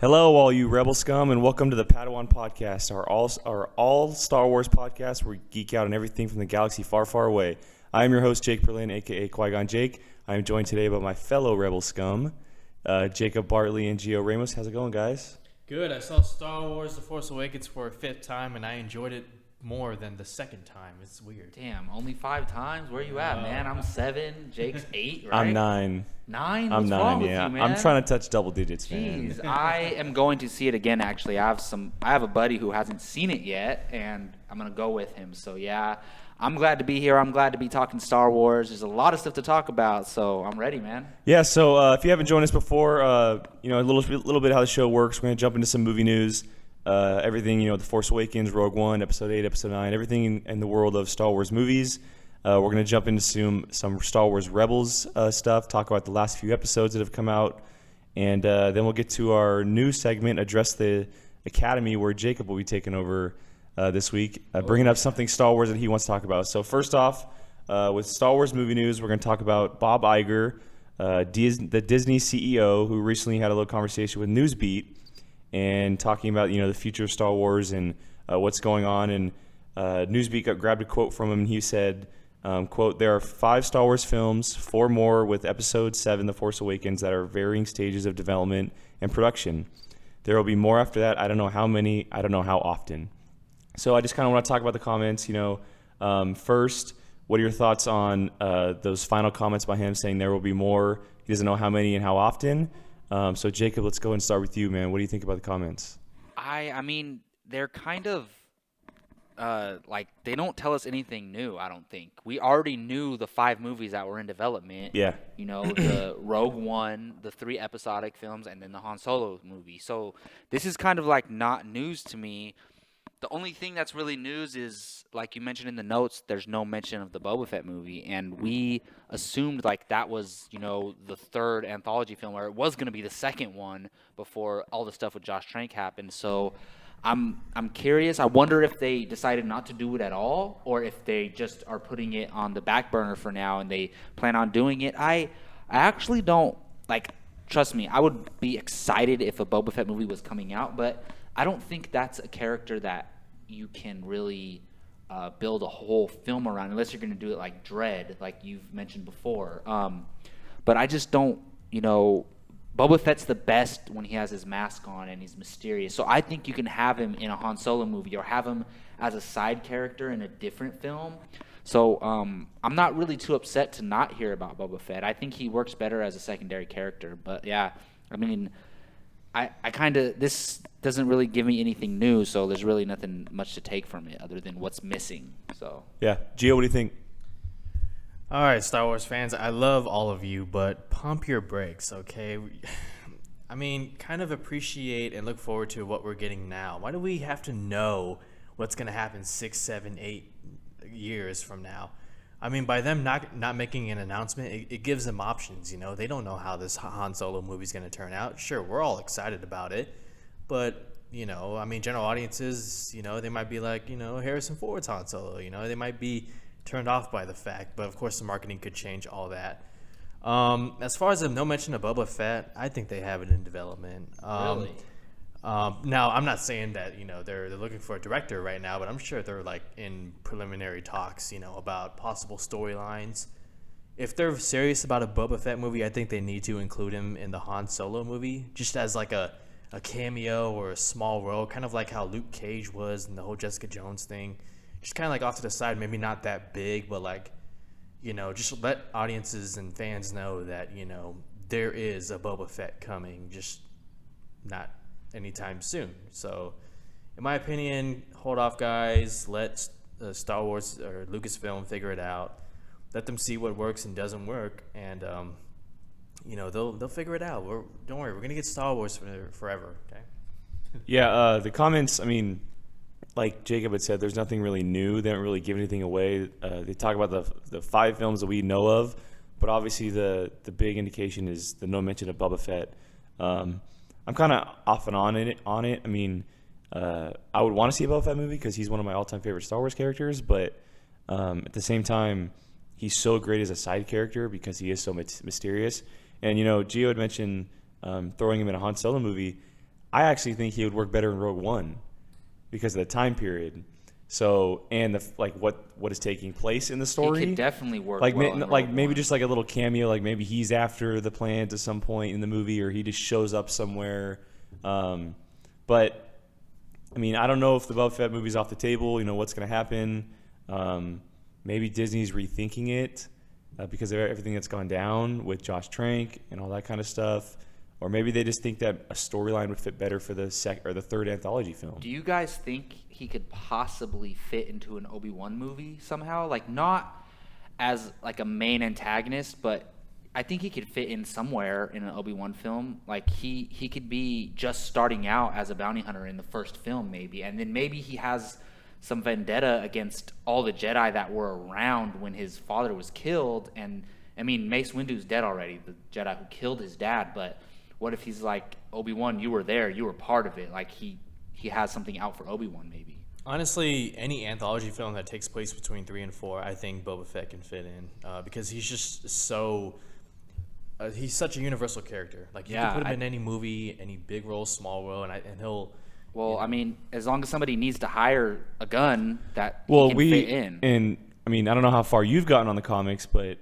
Hello, all you rebel scum, and welcome to the Padawan Podcast, our all Star Wars podcast where we geek out on everything from the galaxy far, far away. I am your host, Jake Berlin, a.k.a. Qui-Gon Jake. I am joined today by my fellow rebel scum, Jacob Bartley and Gio Ramos. How's it going, guys? Good. I saw Star Wars The Force Awakens for a fifth time, and I enjoyed it more than the second time. It's weird. Damn, only 5 times? Where you at, man? I'm 7. Jake's 8, right? I'm 9. 9? I'm What's 9, wrong yeah. with you, man? I'm trying to touch double digits, man. Jeez, I am going to see it again, actually. I have a buddy who hasn't seen it yet, and I'm going to go with him. So, yeah, I'm glad to be here. I'm glad to be talking Star Wars. There's a lot of stuff to talk about, so I'm ready, man. Yeah, so if you haven't joined us before, a little bit how the show works. We're going to jump into some movie news. Everything, The Force Awakens, Rogue One, Episode 8, Episode 9, everything in the world of Star Wars movies. We're going to jump into some Star Wars Rebels stuff, talk about the last few episodes that have come out, and then we'll get to our new segment, Address the Academy, where Jacob will be taking over this week, bringing up something Star Wars that he wants to talk about. So first off, with Star Wars movie news, we're going to talk about Bob Iger, the Disney CEO, who recently had a little conversation with Newsbeat, and talking about the future of Star Wars and what's going on. And Newsbeat grabbed a quote from him, and he said, quote, "There are 5 Star Wars films, 4 more with Episode 7, The Force Awakens, that are varying stages of development and production. There will be more after that. I don't know how many. I don't know how often." So I just kind of want to talk about the comments. First, what are your thoughts on those final comments by him saying there will be more? He doesn't know how many and how often. So Jacob, let's go and start with you, man. What do you think about the comments? I mean, they're kind of they don't tell us anything new, I don't think. We already knew the 5 movies that were in development. Yeah. The Rogue One, the 3 episodic films, and then the Han Solo movie. So this is kind of like not news to me. The only thing that's really news is, like you mentioned in the notes, there's no mention of the Boba Fett movie. And we assumed that was, the 3rd anthology film, or it was going to be the 2nd one before all the stuff with Josh Trank happened. So I'm curious. I wonder if they decided not to do it at all, or if they just are putting it on the back burner for now and they plan on doing it. I actually don't, trust me, I would be excited if a Boba Fett movie was coming out, but I don't think that's a character that you can really build a whole film around, unless you're going to do it like Dread, like you've mentioned before. But I just don't, Boba Fett's the best when he has his mask on and he's mysterious. So I think you can have him in a Han Solo movie or have him as a side character in a different film. So I'm not really too upset to not hear about Boba Fett. I think he works better as a secondary character. But yeah, I mean, I kind of, this doesn't really give me anything new, so there's really nothing much to take from it other than what's missing. So Yeah. Gio, what do you think? All right, Star Wars fans, I love all of you, but pump your brakes, okay? I mean, kind of appreciate and look forward to what we're getting now. Why do we have to know what's going to happen 6, 7, 8 years from now? I mean, by them not making an announcement, it gives them options, They don't know how this Han Solo movie is going to turn out. Sure, we're all excited about it, but, general audiences, they might be like, Harrison Ford's Han Solo, They might be turned off by the fact, but of course the marketing could change all that. As far as the no mention of Boba Fett, I think they have it in development. Really? Now, I'm not saying that they're looking for a director right now, but I'm sure they're in preliminary talks, about possible storylines. If they're serious about a Boba Fett movie, I think they need to include him in the Han Solo movie, just as a cameo or a small role, kind of like how Luke Cage was in the whole Jessica Jones thing. Just kind of off to the side, maybe not that big, but just let audiences and fans know that there is a Boba Fett coming, just not anytime soon. So in my opinion, hold off, guys. Let Star Wars or Lucasfilm figure it out. Let them see what works and doesn't work, and they'll figure it out. Don't worry, we're gonna get Star Wars forever. Okay. Yeah, the comments, I mean, like Jacob had said, there's nothing really new. They don't really give anything away. They talk about the 5 films that we know of, but obviously the big indication is the no mention of Boba Fett. I'm kind of off and on it. I mean, I would want to see a Boba Fett movie because he's one of my all-time favorite Star Wars characters, but at the same time, he's so great as a side character because he is so mysterious. And, Gio had mentioned throwing him in a Han Solo movie. I actually think he would work better in Rogue One because of the time period. So and what is taking place in the story. He could definitely work like well in like Rogue maybe One. just like a little cameo, like maybe he's after the plans at some point in the movie, or he just shows up somewhere. But I mean, I don't know if the Boba Fett movie's off the table. You know what's going to happen. Maybe Disney's rethinking it because of everything that's gone down with Josh Trank and all that kind of stuff. Or maybe they just think that a storyline would fit better for the third anthology film. Do you guys think he could possibly fit into an Obi-Wan movie somehow? Like, not as like a main antagonist, but I think he could fit in somewhere in an Obi-Wan film. Like, he could be just starting out as a bounty hunter in the first film, maybe. And then maybe he has some vendetta against all the Jedi that were around when his father was killed. And, I mean, Mace Windu's dead already, the Jedi who killed his dad, but what if he's like, Obi-Wan, you were there, you were part of it. Like, he has something out for Obi-Wan, maybe. Honestly, any anthology film that takes place between 3 and 4, I think Boba Fett can fit in because he's just so he's such a universal character. Like, you can put him in any movie, any big role, small role, and he'll. Well, I mean, as long as somebody needs to hire a gun that he can fit in. And I mean, I don't know how far you've gotten on the comics, but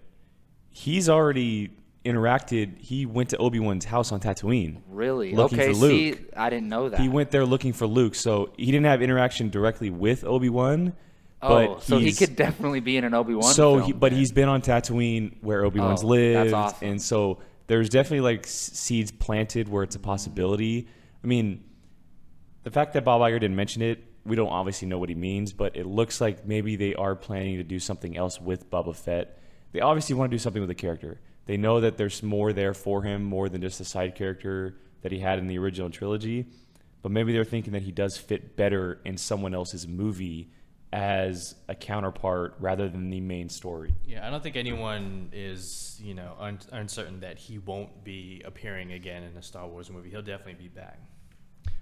he's already interacted. He went to Obi-Wan's house on Tatooine. Really? Looking Okay, for Luke. see, I didn't know that. He went there looking for Luke, so he didn't have interaction directly with Obi-Wan. Oh, so he could definitely be in an Obi-Wan film. But he's been on Tatooine where Obi-Wan's lived. That's awesome. And so there's definitely like seeds planted where it's a possibility. I mean, the fact that Bob Iger didn't mention it, we don't obviously know what he means, but it looks like maybe they are planning to do something else with Boba Fett. They obviously want to do something with the character. They know that there's more there for him, more than just a side character that he had in the original trilogy. But maybe they're thinking that he does fit better in someone else's movie as a counterpart rather than the main story. Yeah, I don't think anyone is, uncertain that he won't be appearing again in a Star Wars movie. He'll definitely be back.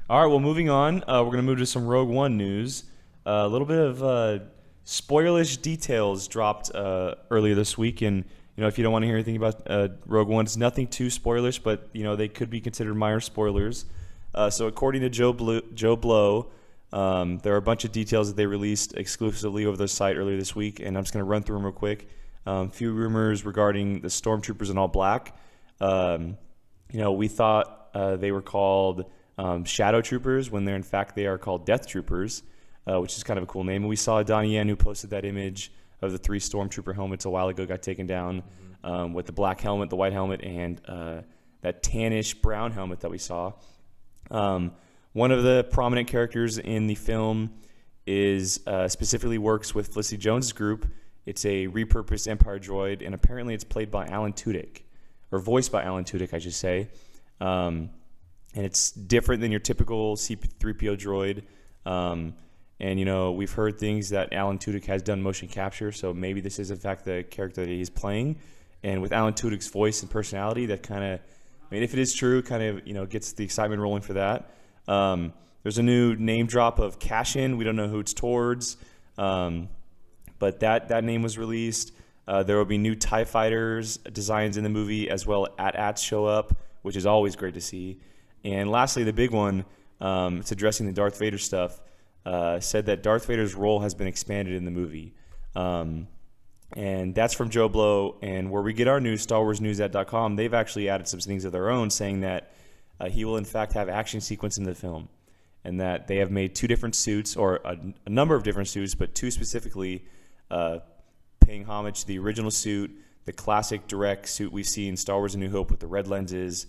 All right, well, moving on, we're going to move to some Rogue One news. A little bit of spoilerish details dropped earlier this week, and if you don't want to hear anything about Rogue One, it's nothing too spoilerish, but they could be considered minor spoilers. So according to Joe Blow, there are a bunch of details that they released exclusively over their site earlier this week, and I'm just going to run through them real quick. A few rumors regarding the Stormtroopers in all black. We thought they were called Shadow Troopers when in fact they are called Deathtroopers, which is kind of a cool name. And we saw Donnie Yen, who posted that image of the 3 Stormtrooper helmets a while ago, got taken down with the black helmet, the white helmet, and that tannish brown helmet that we saw. One of the prominent characters in the film is specifically works with Felicity Jones' group. It's a repurposed Empire droid, and apparently it's played by Alan Tudyk, or voiced by Alan Tudyk, I should say. And it's different than your typical C-3PO droid. And, we've heard things that Alan Tudyk has done motion capture, so maybe this is, in fact, the character that he's playing. And with Alan Tudyk's voice and personality, that kind of, if it is true, kind of, gets the excitement rolling for that. There's a new name drop of Cash-In. We don't know who it's towards, but that name was released. There will be new TIE Fighters designs in the movie, as well as AT-ATs show up, which is always great to see. And lastly, the big one, it's addressing the Darth Vader stuff, said that Darth Vader's role has been expanded in the movie. And that's from Joe Blow. And where we get our news, StarWarsNews.com, they've actually added some things of their own, saying that he will, in fact, have action sequence in the film. And that they have made 2 different suits, or a number of different suits, but 2 specifically, paying homage to the original suit, the classic direct suit we see in Star Wars A New Hope with the red lenses,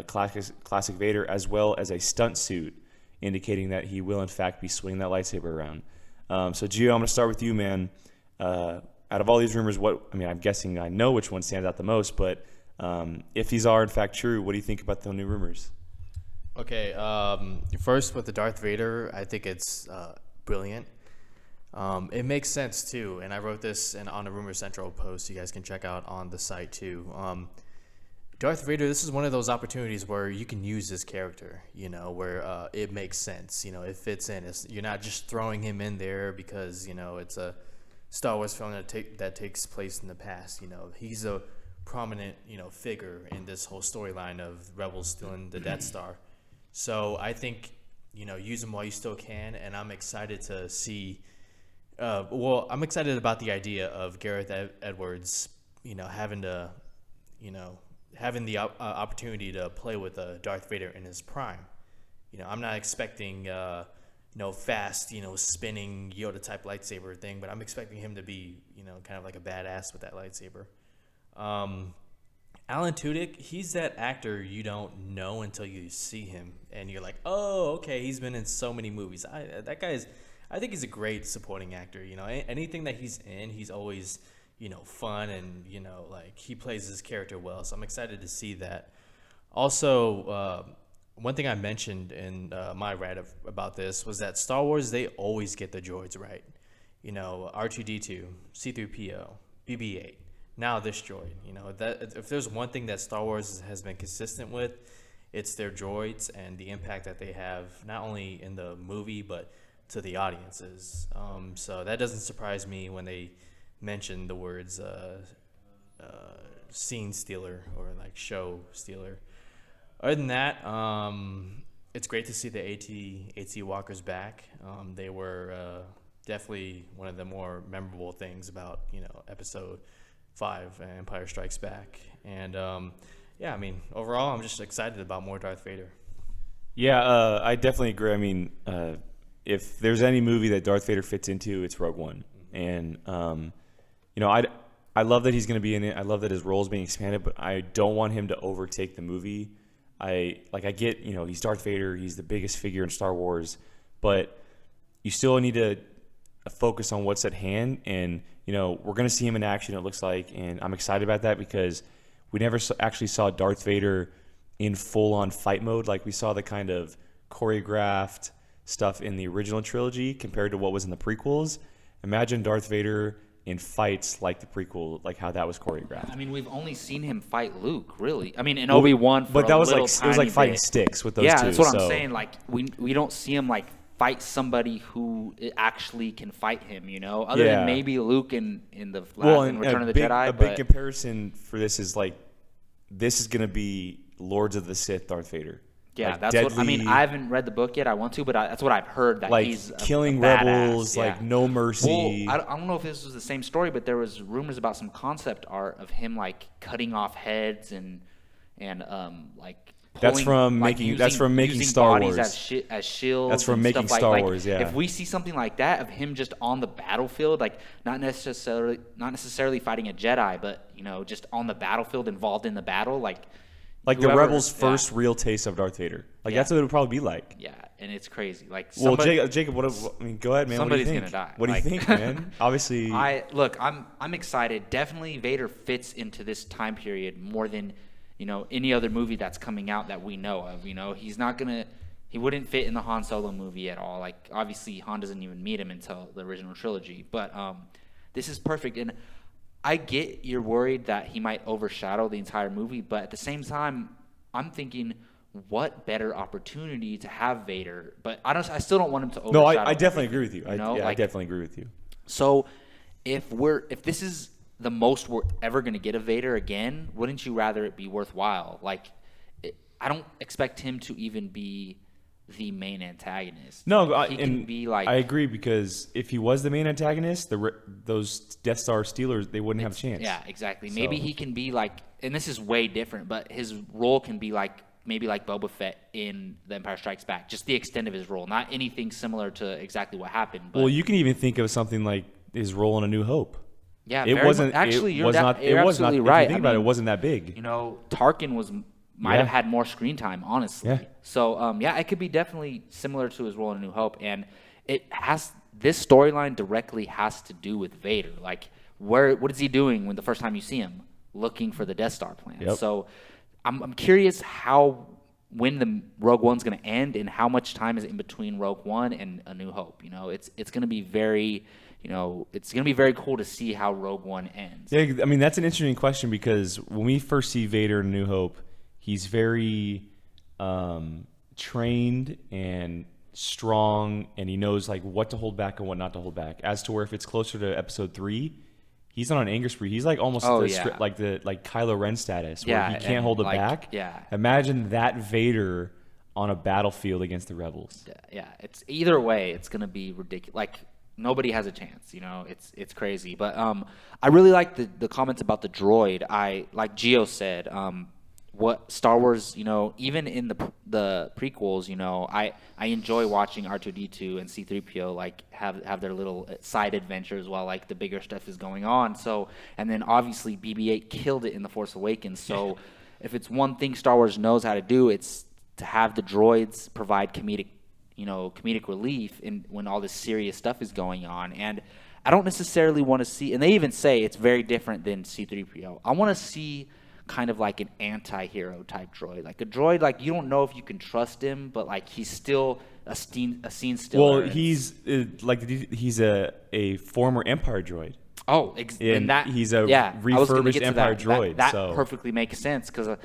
classic Vader, as well as a stunt suit, indicating that he will, in fact, be swinging that lightsaber around. So, Gio, I'm going to start with you, man. Out of all these rumors, I'm guessing I know which one stands out the most, but if these are, in fact, true, what do you think about the new rumors? Okay, first with the Darth Vader, I think it's brilliant. It makes sense, too, and I wrote this on a Rumor Central post you guys can check out on the site, too. Darth Vader, this is one of those opportunities where you can use this character, where it makes sense, it fits in. You're not just throwing him in there because, it's a Star Wars film that takes place in the past. He's a prominent, figure in this whole storyline of Rebels stealing the Death Star. So I think, use them while you still can, and I'm excited to see. I'm excited about the idea of Gareth Edwards, having to, having the opportunity to play with Darth Vader in his prime. I'm not expecting, fast, spinning Yoda type lightsaber thing, but I'm expecting him to be, kind of like a badass with that lightsaber. Alan Tudyk, he's that actor you don't know until you see him, and you're like, oh, okay, he's been in so many movies. I think he's a great supporting actor. Anything that he's in, he's always, fun, and like he plays his character well. So I'm excited to see that. Also, one thing I mentioned in my write about this was that Star Wars, they always get the droids right. R2D2, C3PO, BB-8. Now this droid, that if there's one thing that Star Wars has been consistent with, it's their droids and the impact that they have not only in the movie but to the audiences. So that doesn't surprise me when they mention the words scene stealer or like show stealer. Other than that, it's great to see the AT walkers back. They were definitely one of the more memorable things about Episode 5, Empire Strikes Back. And overall, I'm just excited about more Darth Vader. Yeah, I definitely agree. I mean, if there's any movie that Darth Vader fits into, it's Rogue One. And I love that he's going to be in it. I love that his role is being expanded, but I don't want him to overtake the movie. I get, he's Darth Vader, he's the biggest figure in Star Wars, but you still need to focus on what's at hand. And we're going to see him in action, it looks like, and I'm excited about that because we never actually saw Darth Vader in full-on fight mode. Like we saw the kind of choreographed stuff in the original trilogy compared to what was in the prequels. Imagine Darth Vader in fights like the prequel, like how that was choreographed. I mean, we've only seen him fight Luke, really. I mean, in Obi-Wan, but that was like it was like fighting sticks with those two. Yeah, that's what I'm saying. Like we don't see him like fight somebody who actually can fight him, other than maybe Luke in the Return of the Jedi. A big comparison for this is like this is going to be Lords of the Sith Darth Vader. Yeah, like that's what I mean. I haven't read the book yet. I want to, but that's what I've heard. That like he's killing a rebels, badass, like no mercy. Well, I don't know if this was the same story, but there was rumors about some concept art of him like cutting off heads and like. That's from making Star Wars as shields. That's from making Star Wars. Yeah. If we see something like that of him just on the battlefield, like not necessarily fighting a Jedi, but just on the battlefield, involved in the battle, like the rebels' first real taste of Darth Vader. That's what it would probably be like. Yeah, and it's crazy. Like Jacob, go ahead, man. Somebody's gonna die. What do you think, man? Obviously, I'm excited. Definitely, Vader fits into this time period more than any other movie that's coming out that we know of. He wouldn't fit in the Han Solo movie at all. Like, obviously, Han doesn't even meet him until the original trilogy. But this is perfect. And I get you're worried that he might overshadow the entire movie. But at the same time, I'm thinking, what better opportunity to have Vader? But I still don't want him to overshadow. No, I definitely agree with you. I definitely agree with you. So if this is the most we're ever going to get of Vader again, wouldn't you rather it be worthwhile? Like, I don't expect him to even be the main antagonist. No, he can be like. I agree, because if he was the main antagonist, those Death Star Stealers, they wouldn't have a chance. Yeah, exactly. So. Maybe he can be like, and this is way different, but his role can be like maybe like Boba Fett in The Empire Strikes Back, just the extent of his role, not anything similar to exactly what happened. But, well, you can even think of something like his role in A New Hope. Yeah, it wasn't. Actually, you're absolutely right. If you think about it, it wasn't that big. Tarkin might have had more screen time, honestly. Yeah. So, it could be definitely similar to his role in A New Hope, and this storyline directly has to do with Vader. Like, what is he doing when the first time you see him? Looking for the Death Star plan. Yep. So, I'm curious when the Rogue One's going to end, and how much time is in between Rogue One and A New Hope. It's going to be very. It's going to be very cool to see how Rogue One ends. Yeah, I mean, that's an interesting question, because when we first see Vader in A New Hope, he's very trained and strong, and he knows like what to hold back and what not to hold back. As to where if it's closer to Episode 3, he's on an anger spree. He's like almost like Kylo Ren status, where he can't hold it back. Yeah. Imagine that Vader on a battlefield against the rebels. Yeah, it's either way, it's gonna be ridiculous. Like nobody has a chance, It's crazy. But I really like the comments about the droid. I like Gio said, what Star Wars, even in the prequels, I enjoy watching R2D2 and C3PO like have their little side adventures while like the bigger stuff is going on. So and then obviously BB-8 killed it in The Force Awakens. So if it's one thing Star Wars knows how to do, it's to have the droids provide comedic relief when all this serious stuff is going on. And I don't necessarily want to see, and they even say it's very different than C3PO. I want to see kind of like an anti-hero type droid, like a droid like you don't know if you can trust him, but like he's still a scene stiller. Well, he's he's a former Empire droid. Oh, and that he's a refurbished Empire droid. That perfectly makes sense because,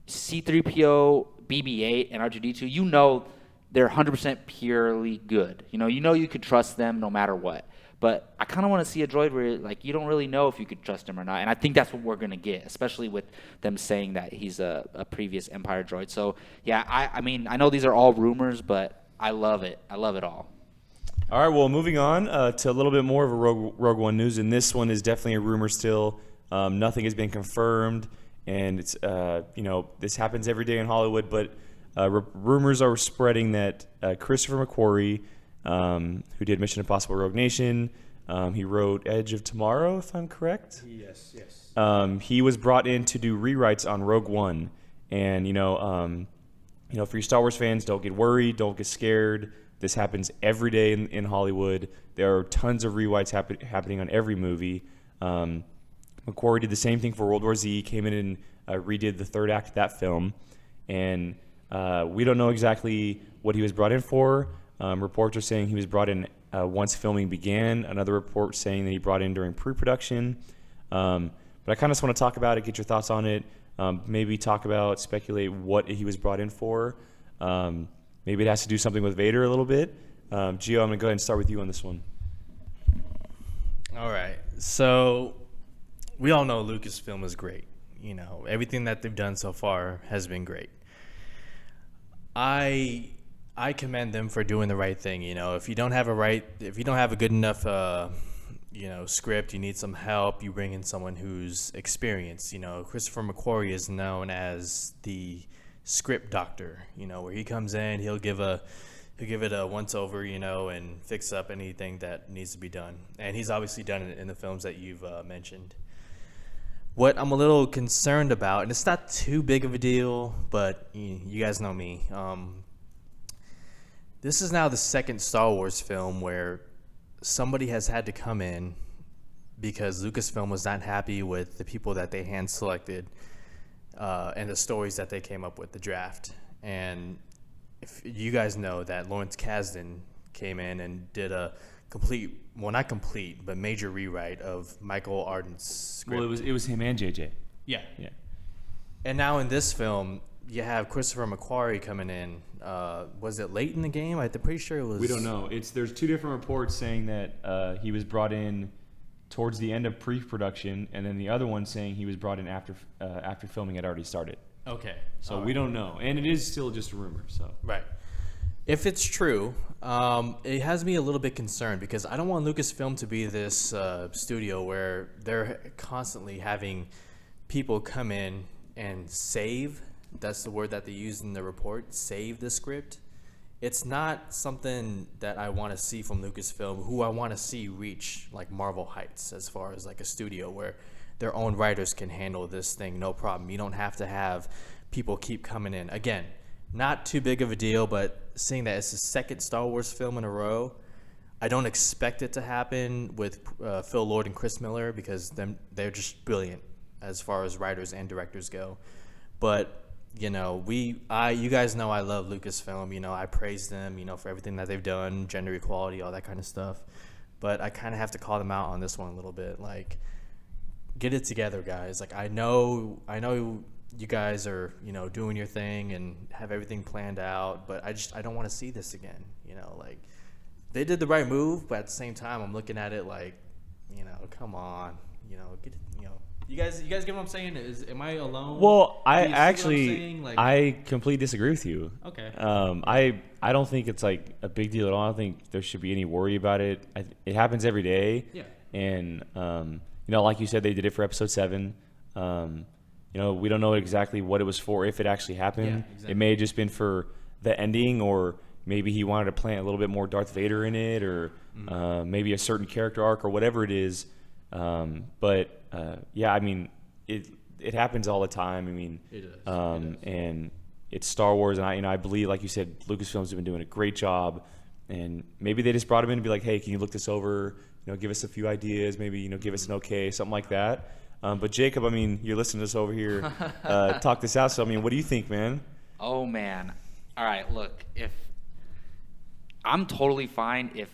C-3PO, BB-8, and R2-D2, they're 100% purely good. You could trust them no matter what. But I kind of want to see a droid where you don't really know if you could trust him or not. And I think that's what we're going to get, especially with them saying that he's a previous Empire droid. So, yeah, I mean, I know these are all rumors, but I love it. I love it all. All right, well, moving on to a little bit more of a Rogue One news, and this one is definitely a rumor still. Nothing has been confirmed, and it's this happens every day in Hollywood. But rumors are spreading that Christopher McQuarrie, who did Mission Impossible: Rogue Nation, he wrote Edge of Tomorrow, if I'm correct. Yes. He was brought in to do rewrites on Rogue One, and for your Star Wars fans, don't get worried, don't get scared. This happens every day in Hollywood. There are tons of rewrites happening on every movie. McQuarrie did the same thing for World War Z, came in and redid the third act of that film. And we don't know exactly what he was brought in for. Reports are saying he was brought in once filming began. Another report saying that he brought in during pre-production. But I kind of just want to talk about it, get your thoughts on it, maybe speculate what he was brought in for. Maybe it has to do something with Vader a little bit. Gio, I'm going to go ahead and start with you on this one. All right. So we all know Lucasfilm is great. Everything that they've done so far has been great. I commend them for doing the right thing. If you don't have a good enough script, you need some help, you bring in someone who's experienced. Christopher McQuarrie is known as the script doctor, where he comes in, he'll give it a once over, and fix up anything that needs to be done. And he's obviously done it in the films that you've mentioned. What I'm a little concerned about, and it's not too big of a deal, but you guys know me. This is now the second Star Wars film where somebody has had to come in because Lucasfilm was not happy with the people that they hand selected and the stories that they came up with, the draft. And if you guys know that Lawrence Kasdan came in and did a not complete, but major rewrite of Michael Arden's script. Well, it was him and JJ. Yeah. And now in this film, you have Christopher McQuarrie coming in. Was it late in the game? I'm pretty sure it was. We don't know. There's two different reports saying that he was brought in towards the end of pre-production, and then the other one saying he was brought in after filming had already started. Okay. So we don't know, and it is still just a rumor. So right. If it's true, it has me a little bit concerned because I don't want Lucasfilm to be this studio where they're constantly having people come in and save. That's the word that they use in the report, save the script. It's not something that I want to see from Lucasfilm, who I want to see reach like Marvel heights as far as like a studio where their own writers can handle this thing, no problem. You don't have to have people keep coming in. Again, not too big of a deal, but seeing that it's the second Star Wars film in a row, I don't expect it to happen with Phil Lord and Chris Miller because they're just brilliant as far as writers and directors go. But you guys know I love Lucasfilm. I praise them, for everything that they've done, gender equality, all that kind of stuff. But I kind of have to call them out on this one a little bit. Like, get it together, guys. Like, I know you guys are, doing your thing and have everything planned out, but I don't want to see this again. Like, they did the right move, but at the same time, I'm looking at it like, come on, get it, You guys get what I'm saying? Am I alone? Well, Do I you see what I'm actually saying? Like, I completely disagree with you. Okay. I don't think it's like a big deal at all. I don't think there should be any worry about it. It happens every day. Yeah. And like you said, they did it for episode 7. We don't know exactly what it was for, if it actually happened. Yeah, exactly. It may have just been for the ending, or maybe he wanted to plant a little bit more Darth Vader in it, or maybe a certain character arc, or whatever it is. Yeah, I mean, it happens all the time. I mean, it does. And it's Star Wars, and I believe, like you said, Lucasfilms have been doing a great job, and maybe they just brought him in to be like, hey, can you look this over? Give us a few ideas, maybe give us an okay, something like that. But Jacob, I mean, you're listening to us over here talk this out. So I mean, what do you think, man? Oh man, all right. Look, if I'm totally fine if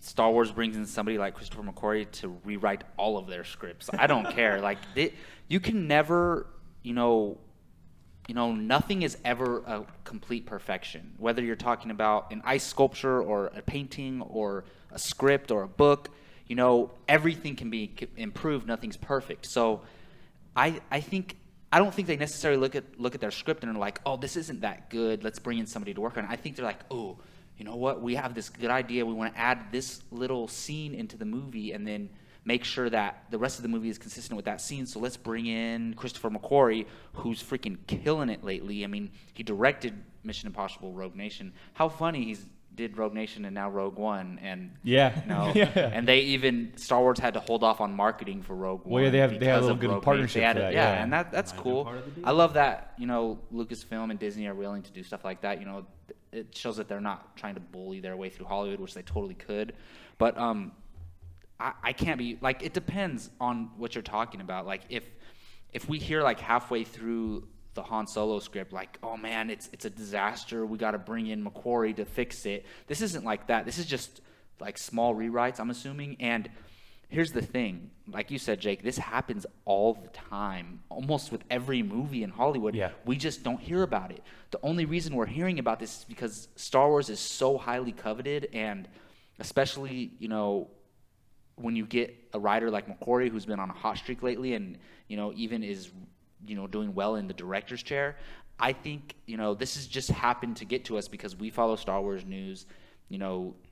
Star Wars brings in somebody like Christopher McQuarrie to rewrite all of their scripts. I don't care. Like you can never, nothing is ever a complete perfection. Whether you're talking about an ice sculpture or a painting or a script or a book, everything can be improved. Nothing's perfect. So I don't think they necessarily look at their script and are like, oh, this isn't that good. Let's bring in somebody to work on it. I think they're like, oh, you know what? We have this good idea. We want to add this little scene into the movie and then make sure that the rest of the movie is consistent with that scene. So let's bring in Christopher McQuarrie, who's freaking killing it lately. I mean, he directed Mission Impossible Rogue Nation. How funny he did Rogue Nation and now Rogue One. And Yeah. Yeah. And they even, Star Wars had to hold off on marketing for Rogue One. Well, yeah, they had a little of good Rogue partnership Nation. for that, Yeah, yeah. and that's Might have cool. been part of the deal. I love that, Lucasfilm and Disney are willing to do stuff like that. It shows that they're not trying to bully their way through Hollywood, which they totally could. But I can't be, like, it depends on what you're talking about. Like, if we hear, like, halfway through the Han Solo script, like, oh, man, it's a disaster. We got to bring in McQuarrie to fix it. This isn't like that. This is just, like, small rewrites, I'm assuming. And here's the thing. Like you said, Jake, this happens all the time, almost with every movie in Hollywood. Yeah. We just don't hear about it. The only reason we're hearing about this is because Star Wars is so highly coveted, and especially, when you get a writer like McQuarrie who's been on a hot streak lately and, even is, doing well in the director's chair, I think, this has just happened to get to us because we follow Star Wars news.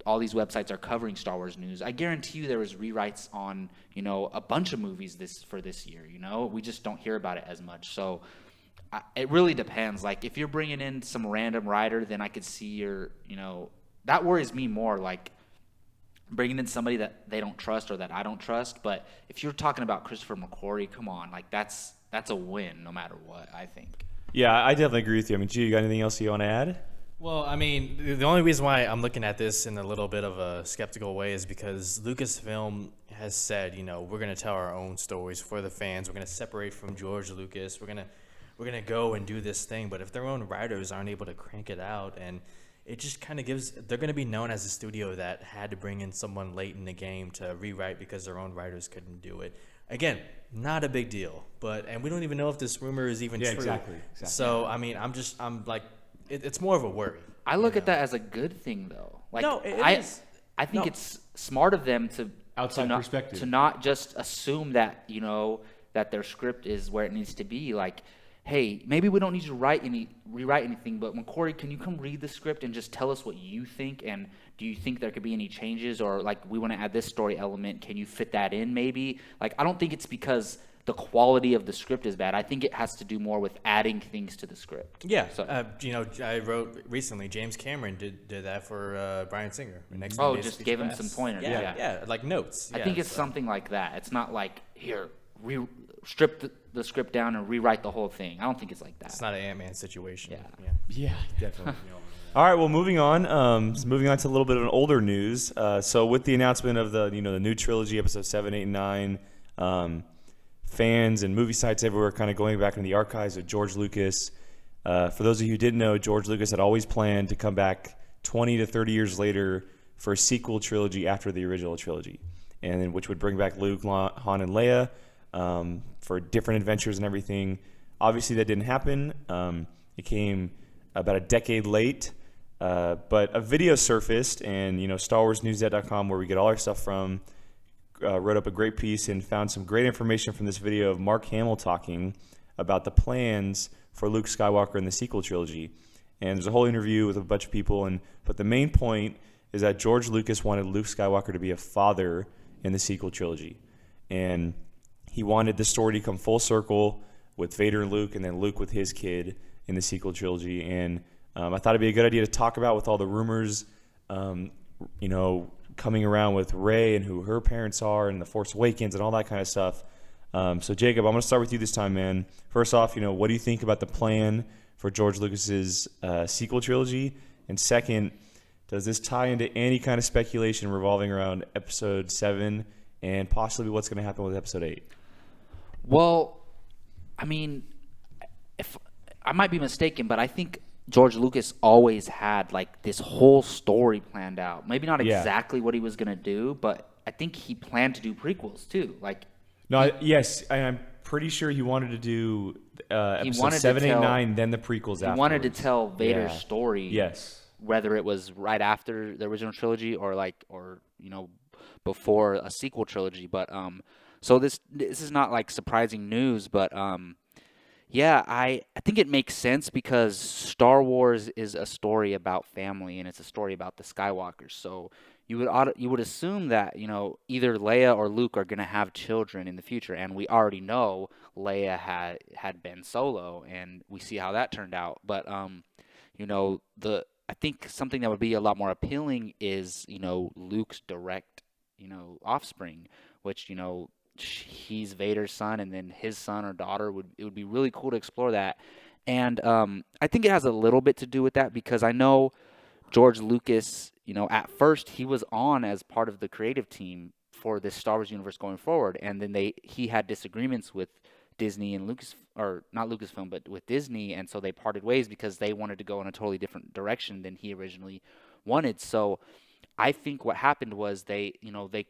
All these websites are covering Star Wars news. I guarantee you there was rewrites on, a bunch of movies this year, We just don't hear about it as much. So it really depends. Like, if you're bringing in some random writer, then I could see that worries me more, like, bringing in somebody that they don't trust or that I don't trust. But if you're talking about Christopher McQuarrie, come on, like, that's a win no matter what, I think. Yeah, I definitely agree with you. I mean, G, you got anything else you want to add? Well, I mean, the only reason why I'm looking at this in a little bit of a skeptical way is because Lucasfilm has said, we're going to tell our own stories for the fans. We're going to separate from George Lucas. We're going to go and do this thing. But if their own writers aren't able to crank it out, and it just kind of they're going to be known as a studio that had to bring in someone late in the game to rewrite because their own writers couldn't do it. Again, not a big deal, and we don't even know if this rumor is even true. Exactly. So, I mean, I'm like, it's more of a worry. I look at that as a good thing, though. Like, No, it is. I think it's smart of them to Outside not, perspective. to not just assume that that their script is where it needs to be. Like, hey, maybe we don't need to rewrite anything, but McQuarrie, can you come read the script and just tell us what you think? And do you think there could be any changes, or like, we want to add this story element? Can you fit that in? Maybe. Like, I don't think it's because the quality of the script is bad. I think it has to do more with adding things to the script. Yeah, So, I wrote recently. James Cameron did that for Bryan Singer. just gave him some pointers. Yeah, like notes. I think it's something like that. It's not like, here, strip the script down and rewrite the whole thing. I don't think it's like that. It's not an Ant-Man situation. Yeah. Yeah, definitely. All right, well, moving on. Moving on to a little bit of an older news. So with the announcement of the new trilogy, episode 7, 8, and 9, fans and movie sites everywhere kind of going back into the archives of George Lucas. For those of you who didn't know, George Lucas had always planned to come back 20 to 30 years later for a sequel trilogy after the original trilogy, and then which would bring back Luke, Han, and Leia for different adventures and everything. Obviously, that didn't happen. It came about a decade late, but a video surfaced, and StarWarsNewsNet.com, where we get all our stuff from, wrote up a great piece and found some great information from this video of Mark Hamill talking about the plans for Luke Skywalker in the sequel trilogy. And there's a whole interview with a bunch of people, but the main point is that George Lucas wanted Luke Skywalker to be a father in the sequel trilogy. And he wanted the story to come full circle with Vader and Luke, and then Luke with his kid in the sequel trilogy. And I thought it'd be a good idea to talk about with all the rumors, coming around with Rey and who her parents are and The Force Awakens and all that kind of stuff. So Jacob, I'm going to start with you this time, man. First off, what do you think about the plan for George Lucas's sequel trilogy? And second, does this tie into any kind of speculation revolving around Episode 7 and possibly what's going to happen with Episode 8? Well, I mean, if I might be mistaken, but I think George Lucas always had like this whole story planned out. Maybe not exactly what he was going to do, but I think he planned to do prequels too. Yes, I'm pretty sure he wanted to do Episode 7, 8, 9, then the prequels afterwards. He wanted to tell Vader's story. Yes. Whether it was right after the original trilogy or before a sequel trilogy, but so this is not like surprising news, but I think it makes sense because Star Wars is a story about family and it's a story about the Skywalkers. So you would assume that either Leia or Luke are going to have children in the future, and we already know Leia had Ben Solo, and we see how that turned out. But I think something that would be a lot more appealing is Luke's direct offspring, which he's Vader's son, and then his son or daughter it would be really cool to explore that. And I think it has a little bit to do with that because I know George Lucas, at first he was on as part of the creative team for this Star Wars universe going forward, and then he had disagreements with Disney and not Lucasfilm, but with Disney, and so they parted ways because they wanted to go in a totally different direction than he originally wanted. So I think what happened was they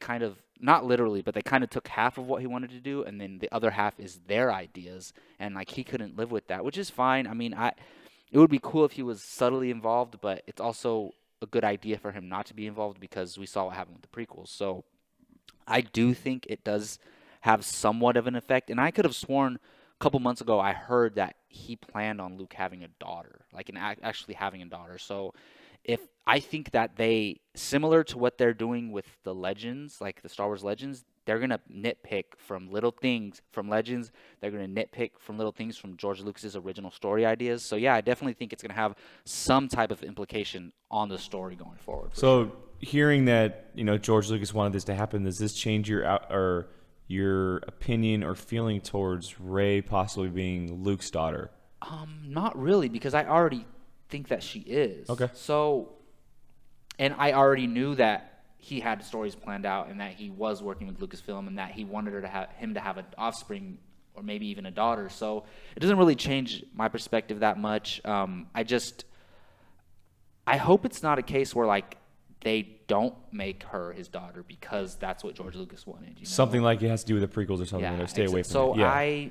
kind of, not literally, but they kind of took half of what he wanted to do, and then the other half is their ideas, and he couldn't live with that, which is fine. I mean, it would be cool if he was subtly involved, but it's also a good idea for him not to be involved because we saw what happened with the prequels. So I do think it does have somewhat of an effect, and I could have sworn a couple months ago I heard that he planned on Luke having a daughter, actually having a daughter. So if I think that they, similar to what they're doing with the Legends, like the Star Wars Legends, they're going to nitpick from little things from Legends. They're going to nitpick from little things from George Lucas's original story ideas. So, yeah, I definitely think it's going to have some type of implication on the story going forward. So, hearing that, George Lucas wanted this to happen, does this change your opinion or feeling towards Rey possibly being Luke's daughter? Not really, because I already think that she is. Okay. So, and I already knew that he had stories planned out and that he was working with Lucasfilm and that he wanted him to have an offspring or maybe even a daughter. So it doesn't really change my perspective that much. I hope it's not a case where they don't make her his daughter because that's what George Lucas wanted. Something like it has to do with the prequels or something. Yeah, stay away from so it. Yeah.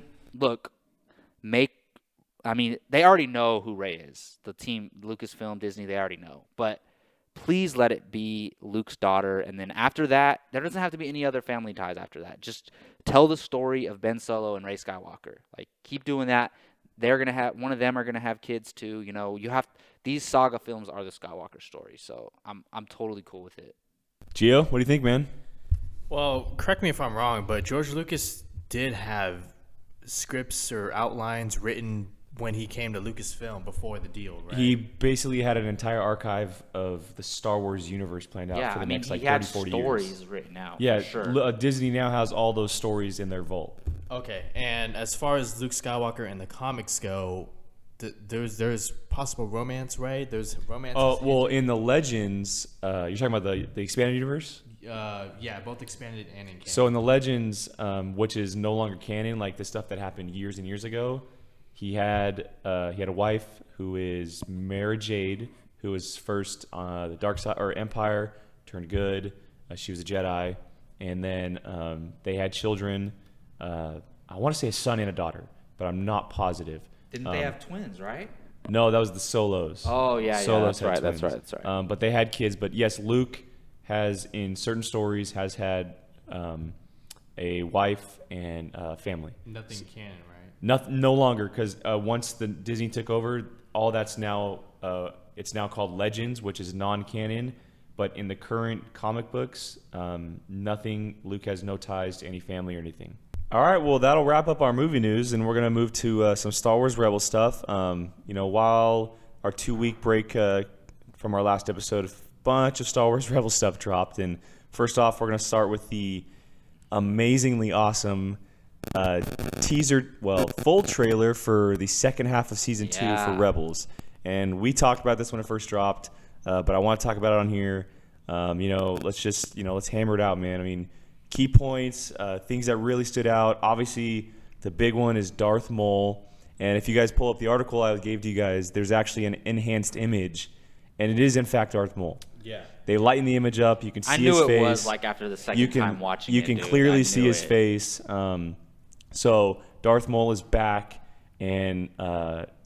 They already know who Rey is. The team, Lucasfilm, Disney, they already know. But please let it be Luke's daughter. And then after that, there doesn't have to be any other family ties after that. Just tell the story of Ben Solo and Rey Skywalker. Keep doing that. They're going to have, one of them are going to have kids too. These saga films are the Skywalker story. So I'm totally cool with it. Gio, what do you think, man? Well, correct me if I'm wrong, but George Lucas did have scripts or outlines written when he came to Lucasfilm before the deal, right? He basically had an entire archive of the Star Wars universe planned out for the next 30, 40 years. He had stories written out, yeah, for sure. Disney now has all those stories in their vault. Okay, and as far as Luke Skywalker and the comics go, there's possible romance, right? There's romance. Oh, well, in the Legends, you're talking about the expanded universe? Yeah, both expanded and in canon. So in the Legends, which is no longer canon, like the stuff that happened years and years ago, he had a wife who is Mara Jade, who was first the dark side or Empire, turned good. She was a Jedi, and then they had children. I want to say a son and a daughter, but I'm not positive. Didn't they have twins, right? No, that was the Solos. Oh yeah, Solos yeah, that's right. But they had kids. But yes, Luke has in certain stories has had a wife and family. Nothing canon, right? No longer, because once the Disney took over, all that's now it's now called Legends, which is non-canon. But in the current comic books, nothing. Luke has no ties to any family or anything. All right, well, that'll wrap up our movie news, and we're gonna move to some Star Wars Rebel stuff. While our 2-week break from our last episode, a bunch of Star Wars Rebel stuff dropped. And first off, we're gonna start with the amazingly awesome full trailer for the second half of season 2 for Rebels. And we talked about this when it first dropped, but I want to talk about it on here. Let's hammer it out, man. I mean, key points, things that really stood out. Obviously, the big one is Darth Maul. And if you guys pull up the article I gave to you guys, there's actually an enhanced image, and it is in fact Darth Maul. Yeah. They lighten the image up. You can see his face. I knew it was like after the second time watching it. You can clearly see his face. So Darth Maul is back, and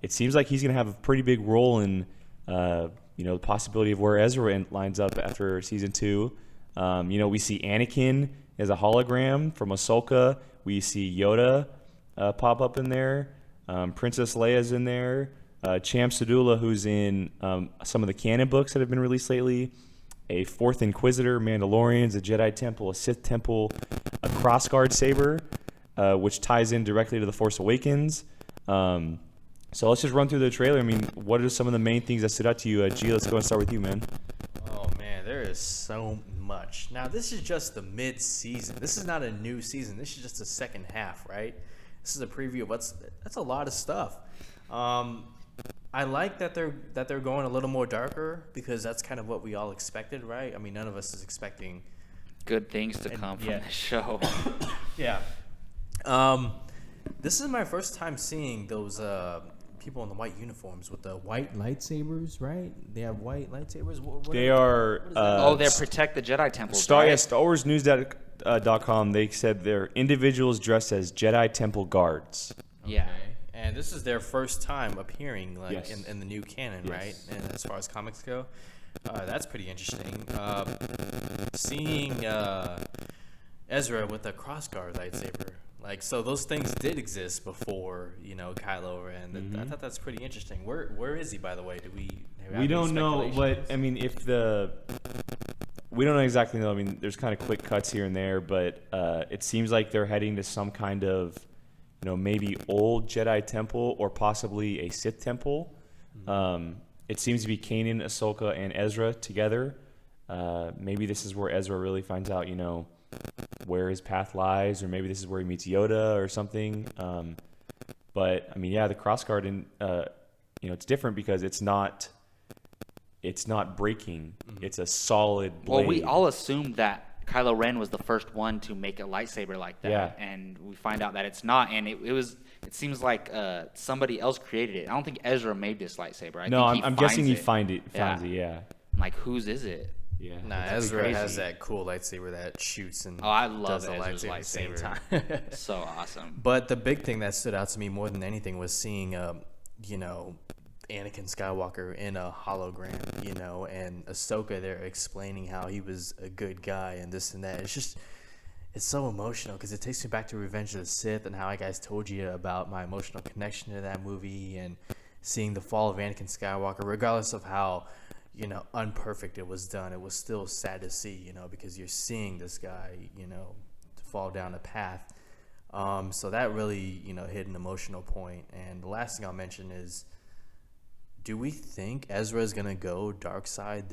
it seems like he's going to have a pretty big role in the possibility of where Ezra lines up after season 2. We see Anakin as a hologram from Ahsoka. We see Yoda pop up in there. Princess Leia's in there. Cham Syndulla, who's in some of the canon books that have been released lately. A 4th Inquisitor, Mandalorians, a Jedi Temple, a Sith Temple, a Crossguard Saber, which ties in directly to The Force Awakens. So let's just run through the trailer. I mean, what are some of the main things that stood out to you? G, let's go and start with you, man. Oh, man, there is so much. Now, this is just the mid-season. This is not a new season. This is just the second half, right? This is a preview of that's a lot of stuff. I like that they're going a little more darker, because that's kind of what we all expected, right? I mean, none of us is expecting good things to come from the show. Yeah. This is my first time seeing those people in the white uniforms with the white lightsabers, right? They have white lightsabers. They are. They're protect the Jedi Temple. Star Wars News.com. They said they're individuals dressed as Jedi Temple guards. Yeah. Okay. And this is their first time appearing in the new canon, yes. right? And as far as comics go, that's pretty interesting. Seeing Ezra with a crossguard lightsaber, so those things did exist before, Kylo Ren. I thought that's pretty interesting. Where is he, by the way? We don't know, but I mean, we don't exactly know. I mean, there's kind of quick cuts here and there, but it seems like they're heading to some kind of, maybe old Jedi temple or possibly a Sith temple. It seems to be Kanan, Ahsoka, and Ezra together. Maybe this is where Ezra really finds out, where his path lies, or maybe this is where he meets Yoda or something. But I mean, the crossguard, and it's different because it's not breaking. Mm-hmm. It's a solid blade. Well, we all assumed that Kylo Ren was the first one to make a lightsaber like that, and we find out that it's not. And it seems like somebody else created it. I don't think Ezra made this lightsaber. I'm guessing he finds it. I'm like, whose is it? Yeah. Nah, Ezra has that cool lightsaber that shoots and I love does the Ezra's lightsaber at the same time. So awesome. But the big thing that stood out to me more than anything was seeing, Anakin Skywalker in a hologram, and Ahsoka there explaining how he was a good guy and this and that. It's so emotional because it takes me back to Revenge of the Sith and how I guys told you about my emotional connection to that movie, and seeing the fall of Anakin Skywalker, regardless of how unperfect it was done, it was still sad to see, because you're seeing this guy, fall down a path. So that really, hit an emotional point. And the last thing I'll mention is, do we think Ezra is going to go dark side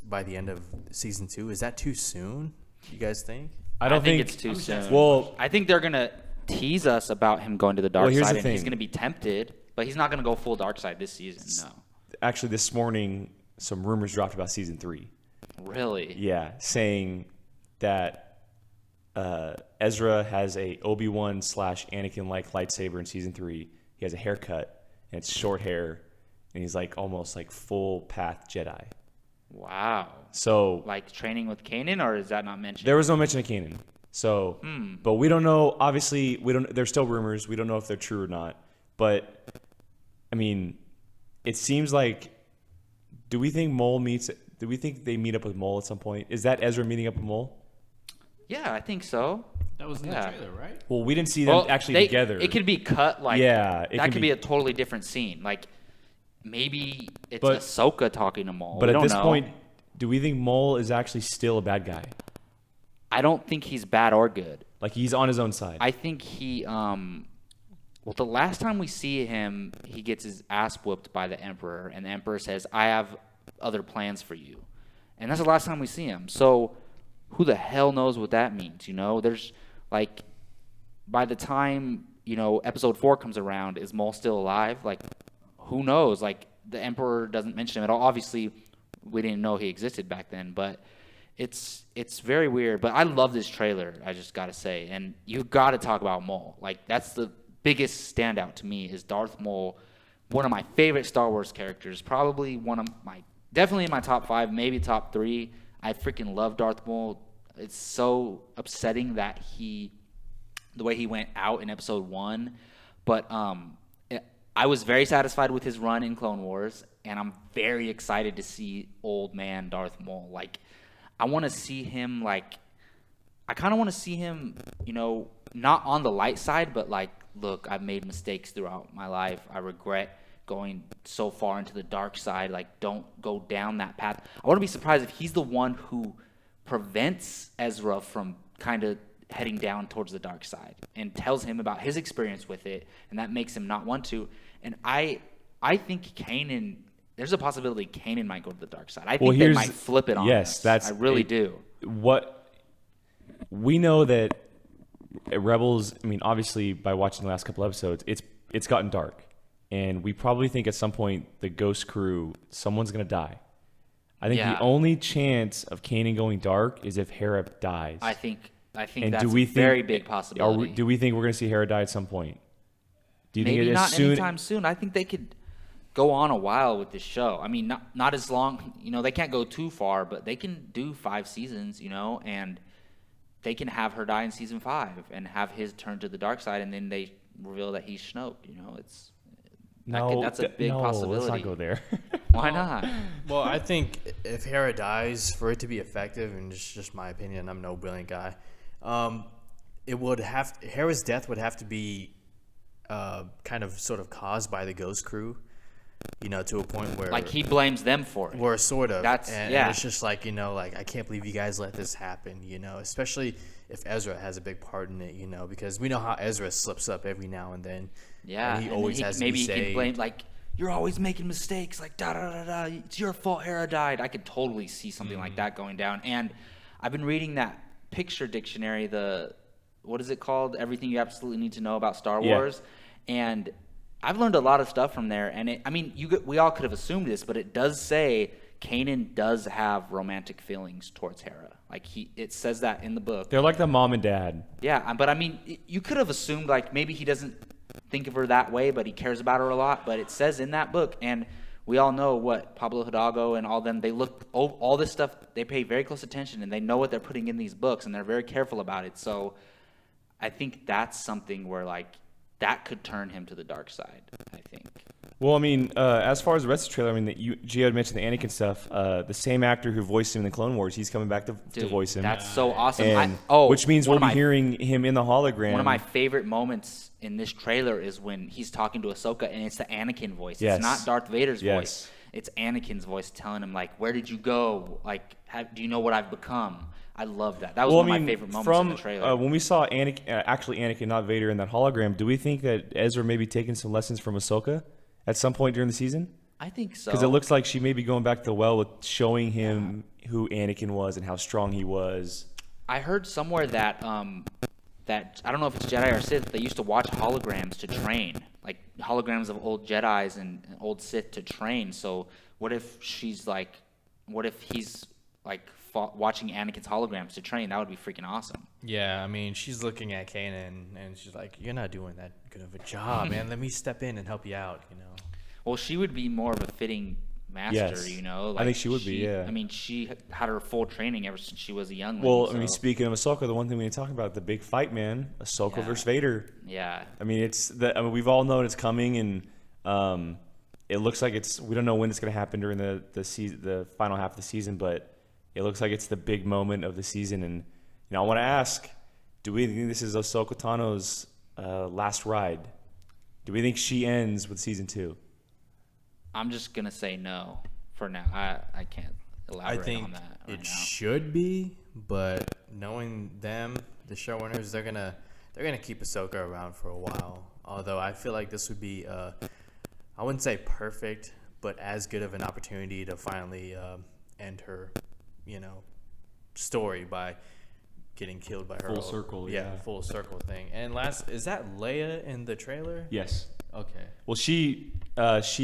by the end of season 2? Is that too soon? You guys think? I don't think it's too soon. Well, I think they're going to tease us about him going to the dark side, and thing. he's going to be tempted, but he's not going to go full dark side this season, no. Actually, this morning, some rumors dropped about season 3. Really? Yeah, saying that Ezra has a Obi-Wan / Anakin-like lightsaber in season 3. He has a haircut, and it's short hair, and he's almost full path Jedi. Wow. So training with Kanan, or is that not mentioned? There was no mention of Kanan. So, but we don't know. Obviously, there's still rumors. We don't know if they're true or not. But I mean, it seems like. Do we think they meet up with Maul at some point? Is that Ezra meeting up with Maul? Yeah, I think so. That was in the trailer, right? Well, we didn't see them together. It could be cut like Yeah, it that can could be- be a totally different scene. Like maybe it's But- Ahsoka talking to Maul. But We at don't this know. point, do we think Maul is actually still a bad guy? I don't think he's bad or good. Like he's on his own side. I think he well, the last time we see him, he gets his ass whooped by the Emperor, and the Emperor says, "I have other plans for you," and that's the last time we see him. So, who the hell knows what that means? You know, there's like, by the time Episode 4 comes around, is Maul still alive? Like, who knows? Like, the Emperor doesn't mention him at all. Obviously, we didn't know he existed back then, but it's very weird. But I love this trailer, I just gotta say, and you gotta talk about Maul. Like, that's the biggest standout to me is Darth Maul, one of my favorite Star Wars characters, probably definitely in my top 5, maybe top 3. I freaking love Darth Maul. It's so upsetting that the way he went out in Episode 1, but I was very satisfied with his run in Clone Wars, and I'm very excited to see old man Darth Maul. Like, I want to see him I kind of want to see him, not on the light side, but like, look, I've made mistakes throughout my life. I regret going so far into the dark side. Like, don't go down that path. I wouldn't be surprised if he's the one who prevents Ezra from kind of heading down towards the dark side and tells him about his experience with it, and that makes him not want to. And I think Kanan, there's a possibility Kanan might go to the dark side. I think they might flip it on us. I really do. What we know that Rebels, I mean, obviously by watching the last couple episodes, it's gotten dark, and we probably think at some point the Ghost crew, someone's gonna die. I think the only chance of Kanan going dark is if Hera dies. I think And that's do we a very big possibility. Do we think we're gonna see Hera die at some point? Do you Maybe think not anytime soon. I think they could go on a while with this show. I mean, not as long. They can't go too far, but they can do 5 seasons. And they can have her die in season 5 and have his turn to the dark side, and then they reveal that he's Snoke. That's a big possibility. Let's not go there. Why not? Well, I think if Hera dies, for it to be effective, and it's just my opinion, I'm no brilliant guy, Hera's death would have to be kind of sort of caused by the Ghost crew, to a point where Like, he blames them for it. Or sort of. And it's just like, I can't believe you guys let this happen, especially if Ezra has a big part in it, because we know how Ezra slips up every now and then. Yeah. And he always has to be saved. Maybe he can blame, like, you're always making mistakes, like, da-da-da-da, it's your fault Hera died. I could totally see something like that going down. And I've been reading that picture dictionary, what is it called? Everything You Absolutely Need to Know About Star Wars. And I've learned a lot of stuff from there, and we all could have assumed this, but it does say Kanan does have romantic feelings towards Hera. Like, it says that in the book. They're like the mom and dad. Yeah, but you could have assumed, like, maybe he doesn't think of her that way, but he cares about her a lot. But it says in that book, and we all know what Pablo Hidalgo and all them, they look all this stuff. They pay very close attention, and they know what they're putting in these books, and they're very careful about it. So I think that's something where, like, that could turn him to the dark side, I think. Well, I mean, as far as the rest of the trailer, I mean, Gio had mentioned the Anakin stuff. The same actor who voiced him in the Clone Wars, he's coming back to voice him. That's so awesome. And, which means we'll be hearing him in the hologram. One of my favorite moments in this trailer is when he's talking to Ahsoka, and it's the Anakin voice. Yes. It's not Darth Vader's Yes. voice. It's Anakin's voice telling him, like, where did you go? Like, do you know what I've become? I love that. That was one of my favorite moments in the trailer. When we saw Anakin, not Vader, in that hologram, do we think that Ezra may be taking some lessons from Ahsoka at some point during the season? I think so. Because it looks like she may be going back to the well with showing him who Anakin was and how strong he was. I heard somewhere that that I don't know if it's Jedi or Sith, they used to watch holograms to train, like holograms of old Jedis and old Sith to train. So what if he's like watching Anakin's holograms to train? That would be freaking awesome. Yeah, I mean, she's looking at Kanan, and she's like, "You're not doing that good of a job, man. Let me step in and help you out." Well, she would be more of a fitting master, Yes. Like, I think she would be, yeah. I mean, she had her full training ever since she was a youngling. Well, so. I mean, speaking of Ahsoka, the one thing we need to talk about, the big fight, man, Ahsoka versus Vader. Yeah. I mean, we've all known it's coming, and it looks like we don't know when it's going to happen during the season, the final half of the season, but it looks like it's the big moment of the season. And I want to ask, do we think this is Ahsoka Tano's last ride? Do we think she ends with season 2? I'm just gonna say no for now. I can't elaborate I think on that right it now. should be, but knowing them, the showrunners, they're gonna keep Ahsoka around for a while. Although I feel like this would be, I wouldn't say perfect, but as good of an opportunity to finally end her, story by getting killed by her. Full circle, yeah. Full circle thing. And is that Leia in the trailer? Yes. Okay. Well, she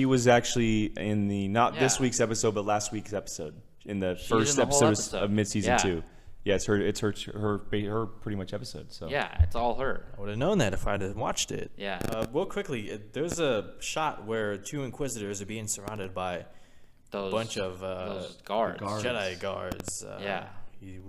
was actually in the not this Yeah. week's episode, but last week's episode, in the She's first in the whole episode of mid-season Yeah. 2. Yeah, it's her pretty much episode. So Yeah, it's all her. I would have known that if I'd have watched it. Yeah. Real quickly, there's a shot where 2 Inquisitors are being surrounded by a bunch of those guards. Jedi guards. Yeah.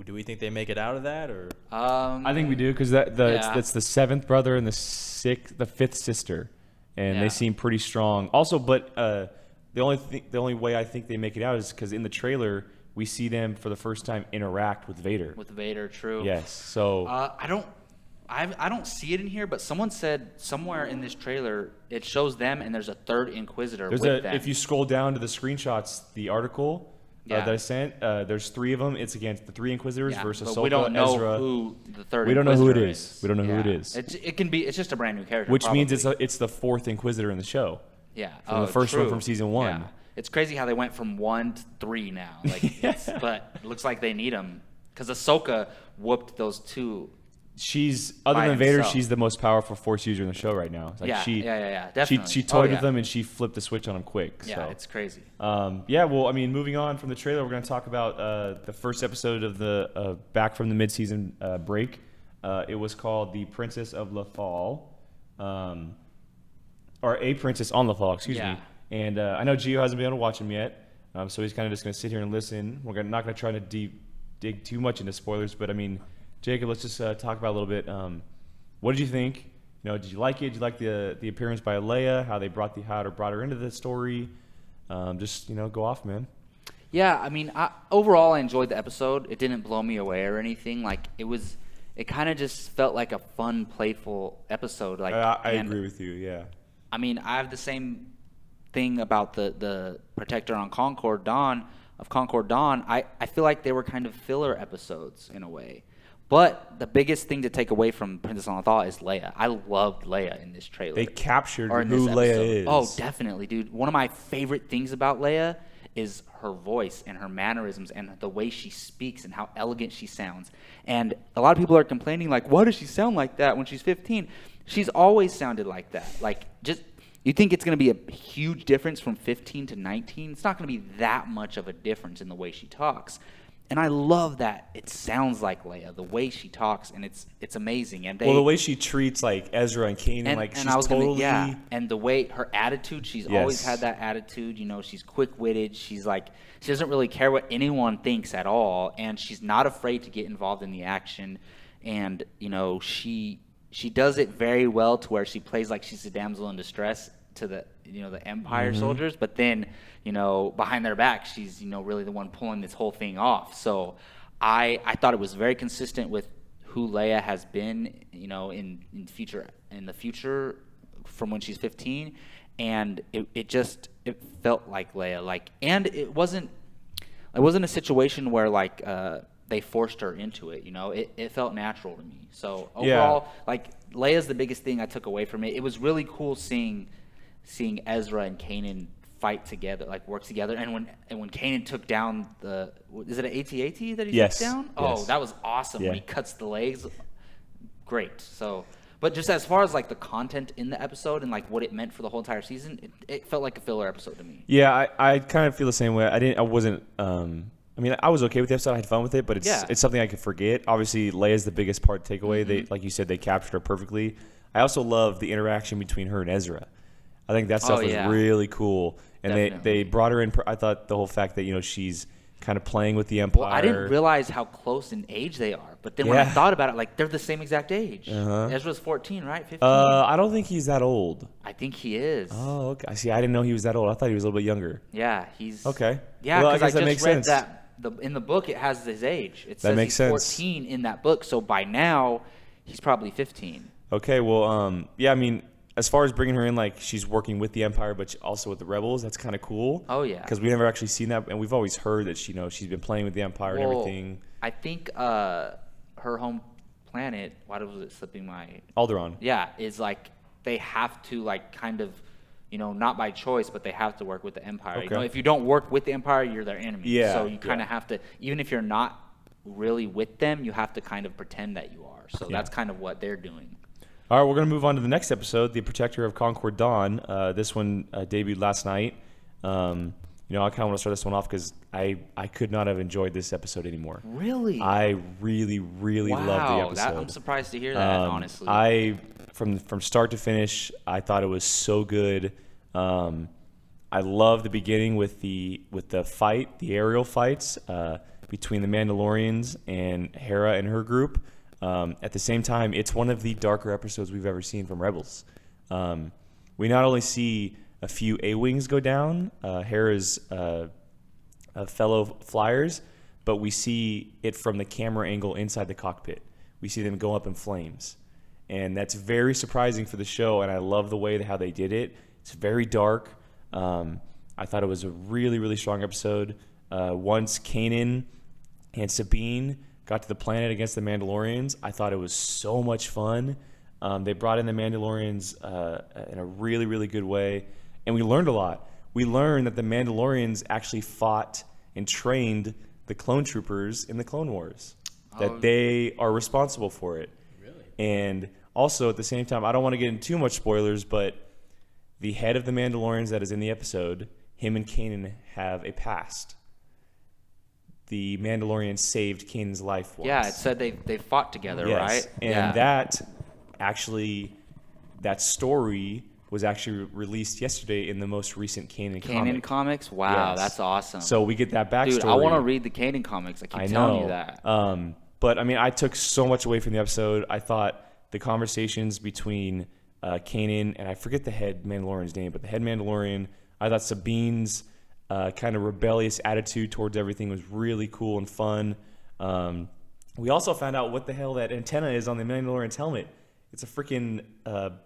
Do we think they make it out of that, or? I think we do, because it's the 7th brother and the 5th sister, and they seem pretty strong. Also, but the only way I think they make it out is because in the trailer we see them for the first time interact with Vader. With Vader, true. Yes. So I don't see it in here, but someone said somewhere in this trailer it shows them, and there's a 3rd Inquisitor with them. if you scroll down to the screenshots, the article that I sent, there's 3 of them. It's against the 3 Inquisitors versus but Ahsoka, we don't know Ezra. who the 3rd We don't know who it Inquisitor is. We don't know who it is. It's just a brand new character. Which means probably. it's the 4th Inquisitor in the show. Yeah. From the first one from season 1. Yeah. It's crazy how they went from 1 to 3 now. Like, but it looks like they need them because Ahsoka whooped those 2. She's other by than Vader, himself. she's the most powerful Force user in the show right now. It's like Yeah, definitely. She toyed with yeah. them and she flipped the switch on them quick. Yeah, so. it's crazy. Well, I mean, moving on from the trailer, we're going to talk about the first episode of the back from the mid-season break. It was called The Princess of Lothal, or A Princess on Lothal, excuse me. And I know Gio hasn't been able to watch them yet, so he's kind of just going to sit here and listen. We're not going to try to dig too much into spoilers, but I mean, Jacob, let's just talk about a little bit. What did you think? Did you like it? Did you like the appearance by Leia? How they brought her into the story? Just go off, man. Yeah, I mean, overall, I enjoyed the episode. It didn't blow me away or anything. Like it kind of just felt like a fun, playful episode. Like I agree with you. Yeah. I mean, I have the same thing about the Protector on Concord Dawn. I feel like they were kind of filler episodes in a way. But the biggest thing to take away from Princess on Lothal is Leia. I loved Leia in this trailer. They captured Or in who this Leia episode. is. Oh, definitely, dude. One of my favorite things about Leia is her voice and her mannerisms and the way she speaks and how elegant she sounds. And a lot of people are complaining, like, why does she sound like that when she's 15? She's always sounded like that. Like, just you think it's going to be a huge difference from 15 to 19? It's not going to be that much of a difference in the way she talks. And I love that it sounds like Leia, the way she talks, and it's amazing. And the way she treats like Ezra and Kanan, she's totally and the way her attitude, she's always had that attitude. She's quick-witted. She's like she doesn't really care what anyone thinks at all, and she's not afraid to get involved in the action. And she does it very well to where she plays like she's a damsel in distress to the the Empire soldiers, but then behind their back she's really the one pulling this whole thing off. So I thought it was very consistent with who Leia has been in the future from when she's 15, and it felt like Leia, and it wasn't a situation where they forced her into it. It felt natural to me. So overall, Leia's the biggest thing I took away from it. It was really cool seeing Ezra and Kanan fight together, work together. And when Kanan took down is it an AT-AT that he took down? Oh, that was awesome. When he cuts the legs. Great. So, but just as far as the content in the episode and what it meant for the whole entire season, it felt like a filler episode to me. Yeah, I kind of feel the same way. I wasn't I was okay with the episode. I had fun with it, but it's something I could forget. Obviously, Leia's the biggest part to take away. They, like you said, they captured her perfectly. I also love the interaction between her and Ezra. I think that stuff was really cool. And they brought her in. I thought the whole fact that, she's kind of playing with the Empire. Well, I didn't realize how close in age they are. But then when I thought about it, they're the same exact age. Ezra's 14, right? 15? I don't think he's that old. I think he is. Oh, okay. See, I didn't know he was that old. I thought he was a little bit younger. Yeah, he's... Okay. Yeah, because I just read in the book it has his age. It That says makes he's sense. 14 in that book, so by now he's probably 15. Okay, well, yeah, I mean, as far as bringing her in, like she's working with the Empire, but also with the Rebels, that's kind of cool. Oh yeah, because we never actually seen that, and we've always heard that she's been playing with the Empire and everything. I think her home planet. Why was it slipping my? Alderaan. Yeah, is like they have to like kind of, not by choice, but they have to work with the Empire. Okay. If you don't work with the Empire, you're their enemy. Yeah, So you kind of have to, even if you're not really with them, you have to kind of pretend that you are. So that's kind of what they're doing. All right, we're going to move on to the next episode, The Protector of Concord Dawn. This one debuted last night. I kind of want to start this one off because I could not have enjoyed this episode anymore. Really? I really, really loved the episode. I'm surprised to hear that, honestly. From start to finish, I thought it was so good. I love the beginning with the fight, the aerial fights between the Mandalorians and Hera and her group. At the same time, it's one of the darker episodes we've ever seen from Rebels. We not only see a few A-Wings go down, Hera's fellow flyers, but we see it from the camera angle inside the cockpit. We see them go up in flames. And that's very surprising for the show, and I love the way how they did it. It's very dark. I thought it was a really, really strong episode. Once Kanan and Sabine got to the planet against the Mandalorians, I thought it was so much fun. They brought in the Mandalorians in a really, really good way, and we learned a lot. We learned that the Mandalorians actually fought and trained the clone troopers in the Clone Wars, that they are responsible for it. Really? And also, at the same time, I don't want to get into too much spoilers, but the head of the Mandalorians that is in the episode, him and Kanan have a past. The Mandalorian saved Kanan's life once. Yeah, it said they fought together, Yes. right? And that story was actually released yesterday in the most recent Kanan comic. Comics? Wow, Yes. that's awesome. So we get that backstory. Dude, I want to read the Kanan comics. I keep telling you that. But I mean, I took so much away from the episode. I thought the conversations between Kanan and I forget the head Mandalorian's name, but the head Mandalorian, I thought Sabine's kind of rebellious attitude towards everything was really cool and fun. We also found out what the hell that antenna is on the Mandalorian's helmet. It's a freaking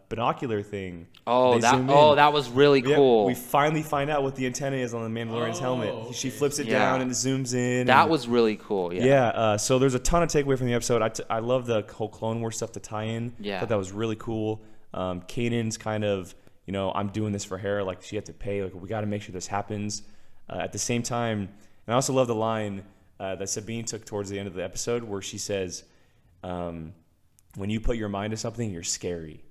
binocular thing. That was really cool. We finally find out what the antenna is on the Mandalorian's helmet. Okay. She flips it down and it zooms in. That was really cool. Yeah. Yeah. So there's a ton of takeaway from the episode. I love the whole Clone Wars stuff to tie in. Yeah. I thought that was really cool. Kanan's kind of, I'm doing this for Hera. Like, she had to pay. Like, we got to make sure this happens. At the same time, and I also love the line that Sabine took towards the end of the episode where she says, when you put your mind to something, you're scary.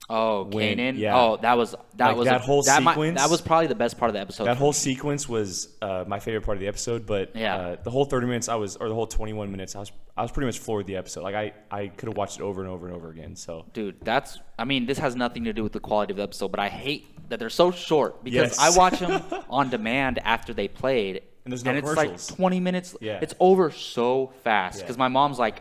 Oh, Kanan. Yeah. Oh, that was that whole sequence. That was probably the best part of the episode. That whole sequence was my favorite part of the episode. But the whole 30 minutes, or the whole 21 minutes, I was pretty much floored with the episode. Like I could have watched it over and over and over again. So, dude, this has nothing to do with the quality of the episode, but I hate that they're so short because Yes. I watch them on demand after they played, And there's no it's commercials. like 20 minutes. Yeah. It's over so fast because Yeah. my mom's like,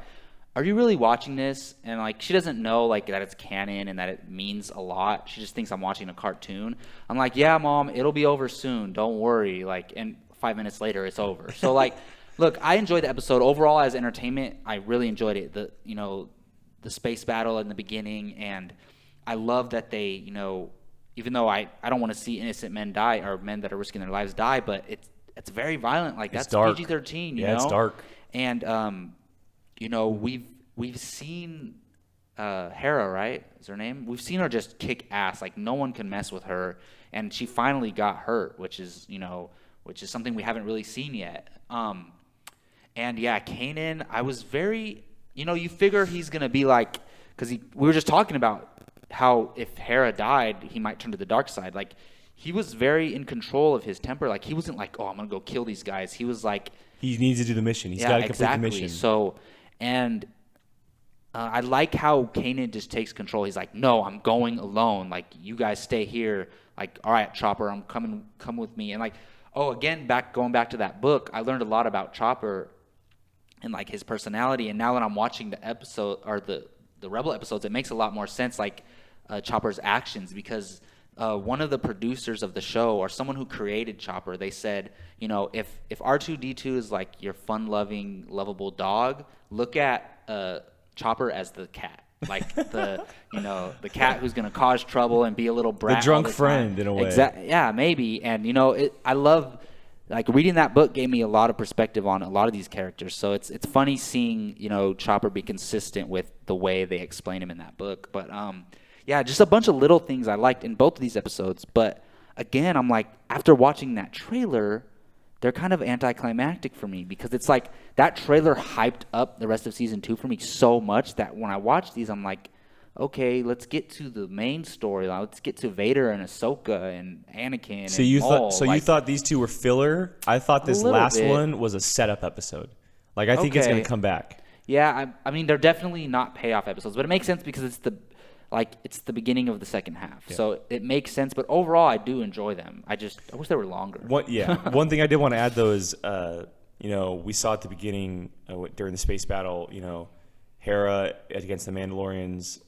"Are you really watching this?" And like, she doesn't know like that it's canon and that it means a lot. She just thinks I'm watching a cartoon. I'm like, "Yeah, Mom, it'll be over soon. Don't worry." Like, and 5 minutes later, it's over. So like, look, I enjoyed the episode overall as entertainment. I really enjoyed it. The space battle in the beginning, and I love that they, even though I don't want to see innocent men die or men that are risking their lives die, but it's very violent. Like, that's dark. PG-13. Yeah, it's dark. And we've seen Hera, right? Is her name? We've seen her just kick ass. Like, no one can mess with her, and she finally got hurt, which is something we haven't really seen yet. And yeah, Kanan, I was very, you figure he's gonna be like, because we were just talking about how if Hera died, he might turn to the dark side. Like, he was very in control of his temper. Like, he wasn't like, "Oh, I'm gonna go kill these guys." He was like, he needs to do the mission. He's got to complete the mission. So, and I like how Kanan just takes control. He's like, "No, I'm going alone. Like, you guys stay here. Like, all right, Chopper, come with me." And like, going back to that book, I learned a lot about Chopper and like his personality. And now that I'm watching the episode or the Rebel episodes, it makes a lot more sense. Like Chopper's actions, because one of the producers of the show or someone who created Chopper, they said, you know, if R2-D2 is like your fun-loving, lovable dog, look at Chopper as the cat. Like the cat who's gonna cause trouble and be a little brat. The drunk all the friend time. in a way. Yeah, maybe. And you know, I love like reading that book gave me a lot of perspective on a lot of these characters. So it's funny seeing, you know, Chopper be consistent with the way they explain him in that book. But yeah, just a bunch of little things I liked in both of these episodes. But again, I'm like, after watching that trailer, they're kind of anticlimactic for me because it's like that trailer hyped up the rest of season 2 for me so much that when I watch these, I'm like, okay, let's get to the main storyline. Let's get to Vader and Ahsoka and Anakin. So and you Maul. thought you thought these two were filler? I thought this last bit. one was a setup episode. Like I think it's Okay. gonna come back. Yeah, I mean they're definitely not payoff episodes, but it makes sense because it's the beginning of the second half, so it makes sense. But overall, I do enjoy them. I wish they were longer. One thing I did want to add though is, you know, we saw at the beginning during the space battle, you know, Hera against the Mandalorians.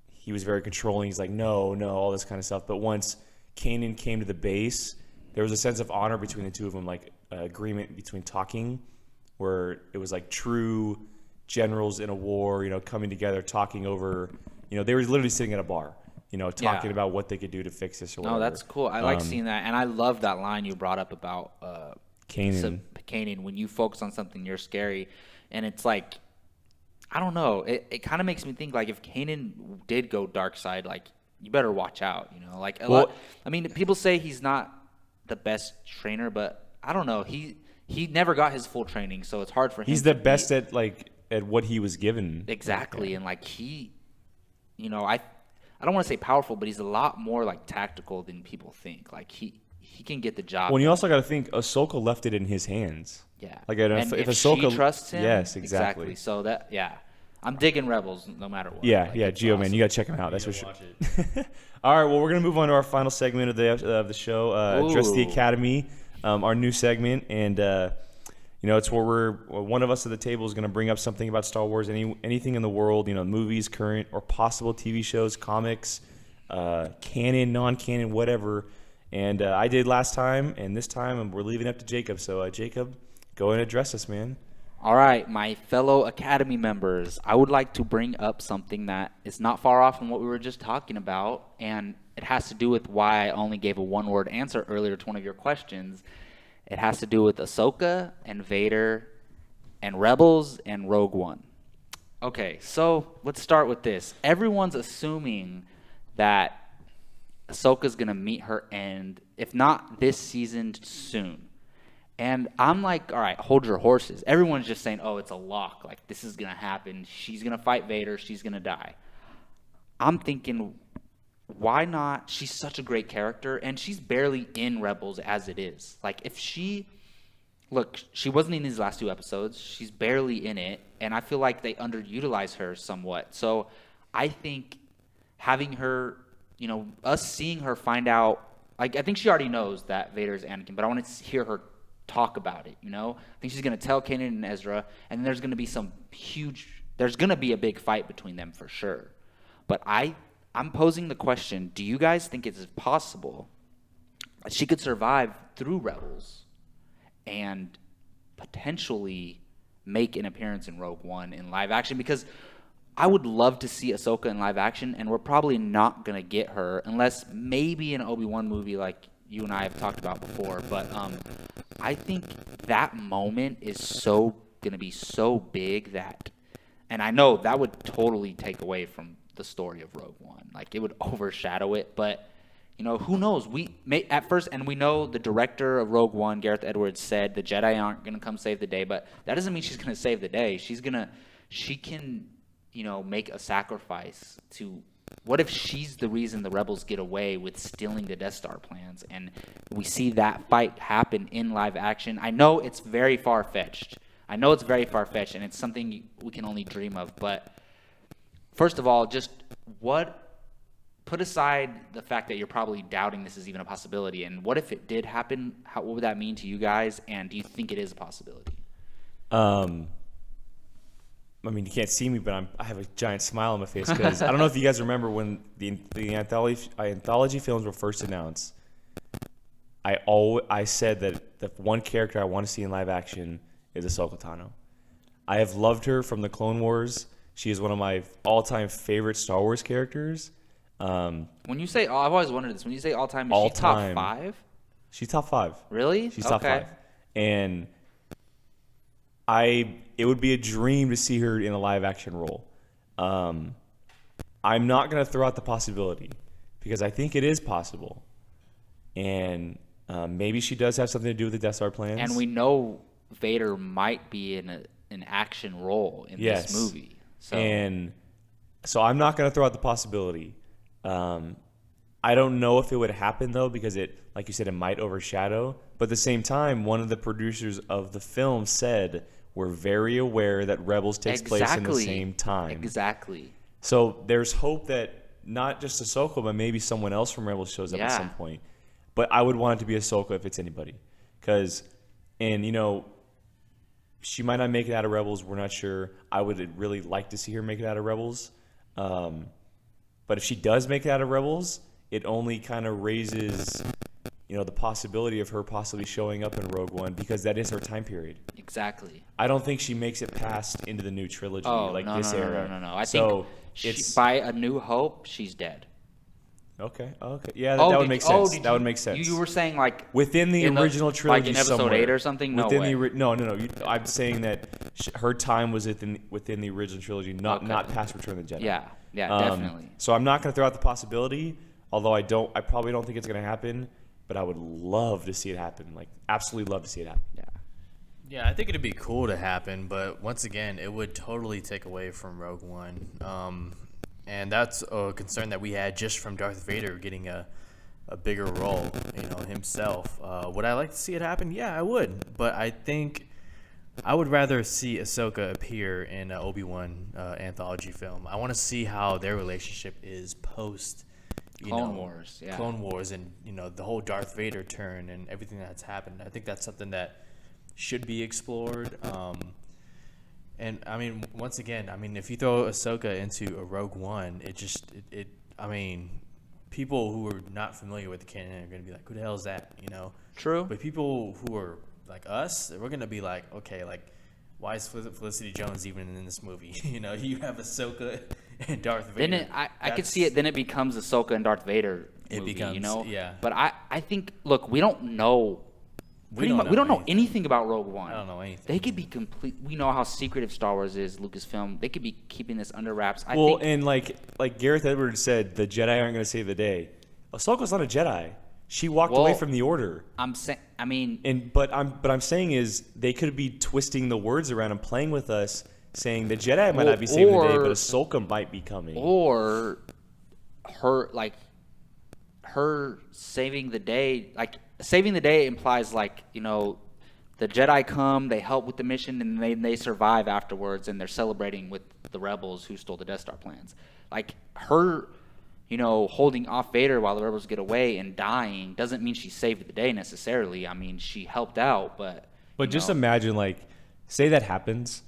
He was very controlling. He's like, no, all this kind of stuff. But once Kanan came to the base, there was a sense of honor between the two of them, like agreement between talking, where it was like true generals in a war, you know, coming together, talking over. You know, they were literally sitting at a bar, you know, talking about what they could do to fix this or whatever. No, that's cool. I like seeing that, and I love that line you brought up about Kanan. Kanan. When you focus on something, you're scary, and it's like, I don't know. It kind of makes me think like if Kanan did go dark side, like you better watch out. You know, like a lot. I mean, people say he's not the best trainer, but I don't know. He never got his full training, so it's hard for him. He's the best at what he was given. Exactly, and like you know, I don't want to say powerful, but he's a lot more like tactical than people think. Like he can get the job. Well, and you also got to think Ahsoka left it in his hands. Yeah. Like and if Ahsoka she trusts him. yes, exactly. So I'm digging Rebels no matter what. Yeah, Like, yeah, it's Gio, awesome. man, you got to check him out. That's for sure. Watch it. All right, well, we're gonna move on to our final segment of the show, Address the Ooh. Academy, our new segment, and you know, it's where one of us at the table is gonna bring up something about Star Wars, anything in the world, you know, movies, current or possible TV shows, comics, canon, non-canon, whatever. And I did last time, and this time we're leaving it up to Jacob. So Jacob, go and address us, man. All right, my fellow Academy members, I would like to bring up something that is not far off from what we were just talking about, and it has to do with why I only gave a one-word answer earlier to one of your questions. It has to do with Ahsoka and Vader and Rebels and Rogue One. Okay, so let's start with this. Everyone's assuming that Ahsoka's going to meet her end, if not this season, soon. And I'm like, all right, hold your horses. Everyone's just saying, oh, it's a lock. Like, this is going to happen. She's going to fight Vader. She's going to die. I'm thinking, why not? She's such a great character, and she's barely in Rebels as it is. Like, if she wasn't in these last 2 episodes. She's barely in it, and I feel like they underutilize her somewhat. So I think having her, you know, us seeing her find out, like, I think she already knows that Vader's Anakin, but I want to hear her talk about it, you know? I think she's going to tell Kanan and Ezra, and there's going to be there's going to be a big fight between them for sure. But I'm posing the question, do you guys think it's possible that she could survive through Rebels and potentially make an appearance in Rogue One in live action? Because I would love to see Ahsoka in live action, and we're probably not going to get her unless maybe an Obi-Wan movie like you and I have talked about before. But I think that moment is going to be so big that, and I know that would totally take away from the story of Rogue One. Like, it would overshadow it, but you know, who knows? We may at first, and we know the director of Rogue One, Gareth Edwards, said the Jedi aren't going to come save the day, but that doesn't mean she's going to save the day. She can, you know, make a sacrifice to. What if she's the reason the rebels get away with stealing the Death Star plans, and we see that fight happen in live action? I know it's very far-fetched. and it's something we can only dream of, but first of all, just put aside the fact that you're probably doubting this is even a possibility, and what if it did happen? What would that mean to you guys, and do you think it is a possibility? My I mean, you can't see me, but I have a giant smile on my face because I don't know if you guys remember when the anthology films were first announced. I said that the one character I want to see in live action is Ahsoka Tano. I have loved her from the Clone Wars. She is one of my all-time favorite Star Wars characters. When you say, I've always wondered this. When you say all-time, is she top 5? She's top 5. Really? She's top 5. And it would be a dream to see her in a live action role. I'm not going to throw out the possibility because I think it is possible. And maybe she does have something to do with the Death Star plans. And we know Vader might be in an action role in this movie. So I'm not going to throw out the possibility. I don't know if it would happen, though, because like you said, it might overshadow. But at the same time, one of the producers of the film said, we're very aware that Rebels takes place in the same time. Exactly. So there's hope that not just Ahsoka, but maybe someone else from Rebels shows up at some point. But I would want it to be Ahsoka if it's anybody. She might not make it out of Rebels. We're not sure. I would really like to see her make it out of Rebels. But if she does make it out of Rebels, it only kind of raises, the possibility of her possibly showing up in Rogue One because that is her time period. Exactly. I don't think she makes it past into the new trilogy this era. No. I think by A New Hope, she's dead. Okay. Yeah, that would make sense. That would make sense. You were saying like within the original trilogy, like in episode somewhere. 8 or something. No within way. No. I'm saying that her time was within the original trilogy, not past Return of the Jedi. Yeah, definitely. So I'm not going to throw out the possibility, although I probably don't think it's going to happen. But I would love to see it happen. Like, absolutely love to see it happen. Yeah, I think it'd be cool to happen, but once again, it would totally take away from Rogue One. And that's a concern that we had just from Darth Vader getting a bigger role, himself. Would I like to see it happen? Yeah, I would. But I think I would rather see Ahsoka appear in an Obi-Wan anthology film. I want to see how their relationship is post Clone Wars, Clone Wars, and the whole Darth Vader turn and everything that's happened. I think that's something that should be explored. And I mean, once again, if you throw Ahsoka into a Rogue One, people who are not familiar with the canon are going to be like, "Who the hell is that?" True. But people who are like us, we're going to be like, "Okay, like, why is Felicity Jones even in this movie?" You have Ahsoka and Darth Vader. Then I could see it. Then it becomes Ahsoka and Darth Vader movie. Yeah. But I think, look, we don't know. We don't know anything about Rogue One. I don't know anything. They could be complete. We know how secretive Star Wars is, Lucasfilm. They could be keeping this under wraps. And like Gareth Edwards said, the Jedi aren't going to save the day. Ahsoka's not a Jedi. She walked away from the Order. I'm saying. But I'm saying is they could be twisting the words around and playing with us, saying the Jedi might not be saving the day, but Ahsoka might be coming. Or her saving the day, saving the day implies the Jedi come, they help with the mission, and they survive afterwards, and they're celebrating with the rebels who stole the Death Star plans. Her, holding off Vader while the rebels get away and dying doesn't mean she saved the day necessarily. she helped out, but just imagine, say that happens,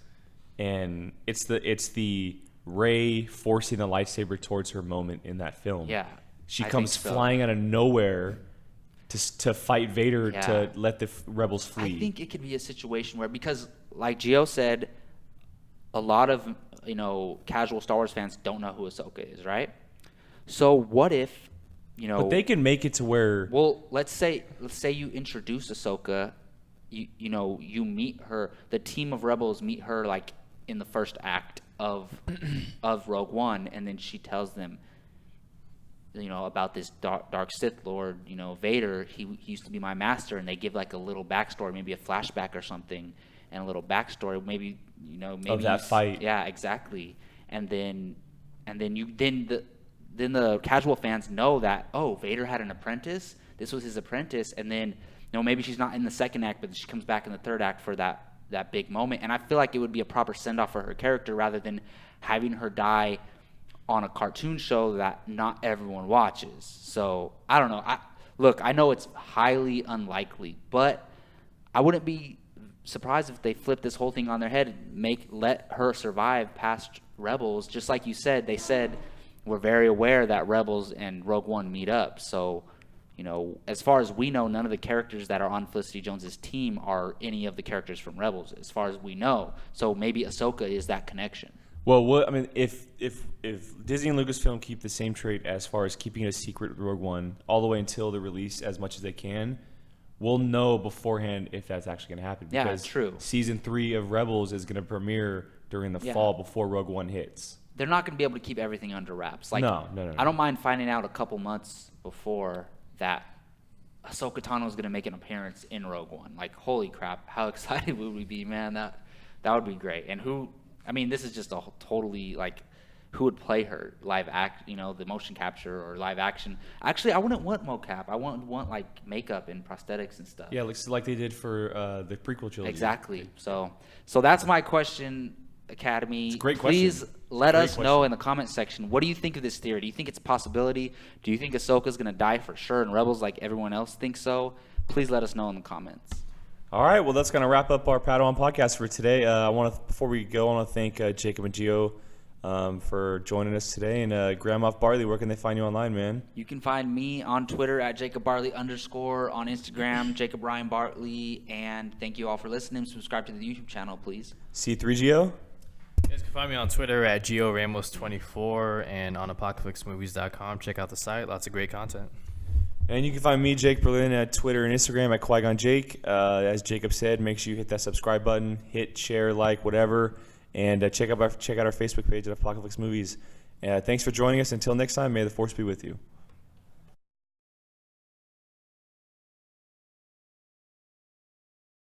and it's the Rey forcing the lightsaber towards her moment in that film. Yeah, she comes flying out of nowhere to fight Vader to let the rebels flee. I think it could be a situation where, because like Gio said, a lot of casual Star Wars fans don't know who Ahsoka is, right? So what if But they can make it to where. Well, let's say you introduce Ahsoka, you meet her. The team of rebels meet her in the first act of Rogue One, and then she tells them, about this dark Sith Lord, Vader. He used to be my master, and they give a little backstory, maybe a flashback or something, and a little backstory, maybe of that fight. Yeah, exactly. And then the casual fans know that, oh, Vader had an apprentice. This was his apprentice, and then maybe she's not in the second act, but she comes back in the third act for that big moment. And I feel like it would be a proper send off for her character rather than having her die on a cartoon show that not everyone watches. So I don't know. I know it's highly unlikely, but I wouldn't be surprised if they flip this whole thing on their head and let her survive past Rebels. Just like you said, they said we're very aware that Rebels and Rogue One meet up. So, you know, as far as we know, none of the characters that are on Felicity Jones's team are any of the characters from Rebels, as far as we know. So maybe Ahsoka is that connection. Well, I mean, if Disney and Lucasfilm keep the same trait as far as keeping it a secret with Rogue One all the way until the release as much as they can, we'll know beforehand if that's actually going to happen. Yeah, because true. Season 3 of Rebels is going to premiere during the fall before Rogue One hits. They're not going to be able to keep everything under wraps. Like, No. I don't mind finding out a couple months before that Ahsoka Tano is going to make an appearance in Rogue One. Like, holy crap, how excited would we be, man? That would be great. And this is just a totally, like, who would play her the motion capture or live action. Actually, I wouldn't want mocap. I want like makeup and prosthetics and stuff. Yeah, looks like they did for the prequel trilogy. Exactly. So that's my question, Academy. It's a great Please question. let us know in the comment section. What do you think of this theory? Do you think it's a possibility? Do you think Ahsoka's going to die for sure in Rebels like everyone else thinks so? Please let us know in the comments. All right, well, that's going to wrap up our Padawan podcast for today. Before we go, I want to thank Jacob and Gio for joining us today. And Grandma Barley, where can they find you online, man? You can find me on Twitter at JacobBarley_, on Instagram, Jacob Ryan Bartley. And thank you all for listening. Subscribe to the YouTube channel, please. C3GO? You guys can find me on Twitter at GioRamos24 and on apocalypsemovies.com. Check out the site. Lots of great content. And you can find me, Jake Berlin, at Twitter and Instagram at Qui-Gon Jake. As Jacob said, make sure you hit that subscribe button, hit share, like, whatever. And check out our Facebook page at Apocalypse Movies. Thanks for joining us. Until next time, may the Force be with you.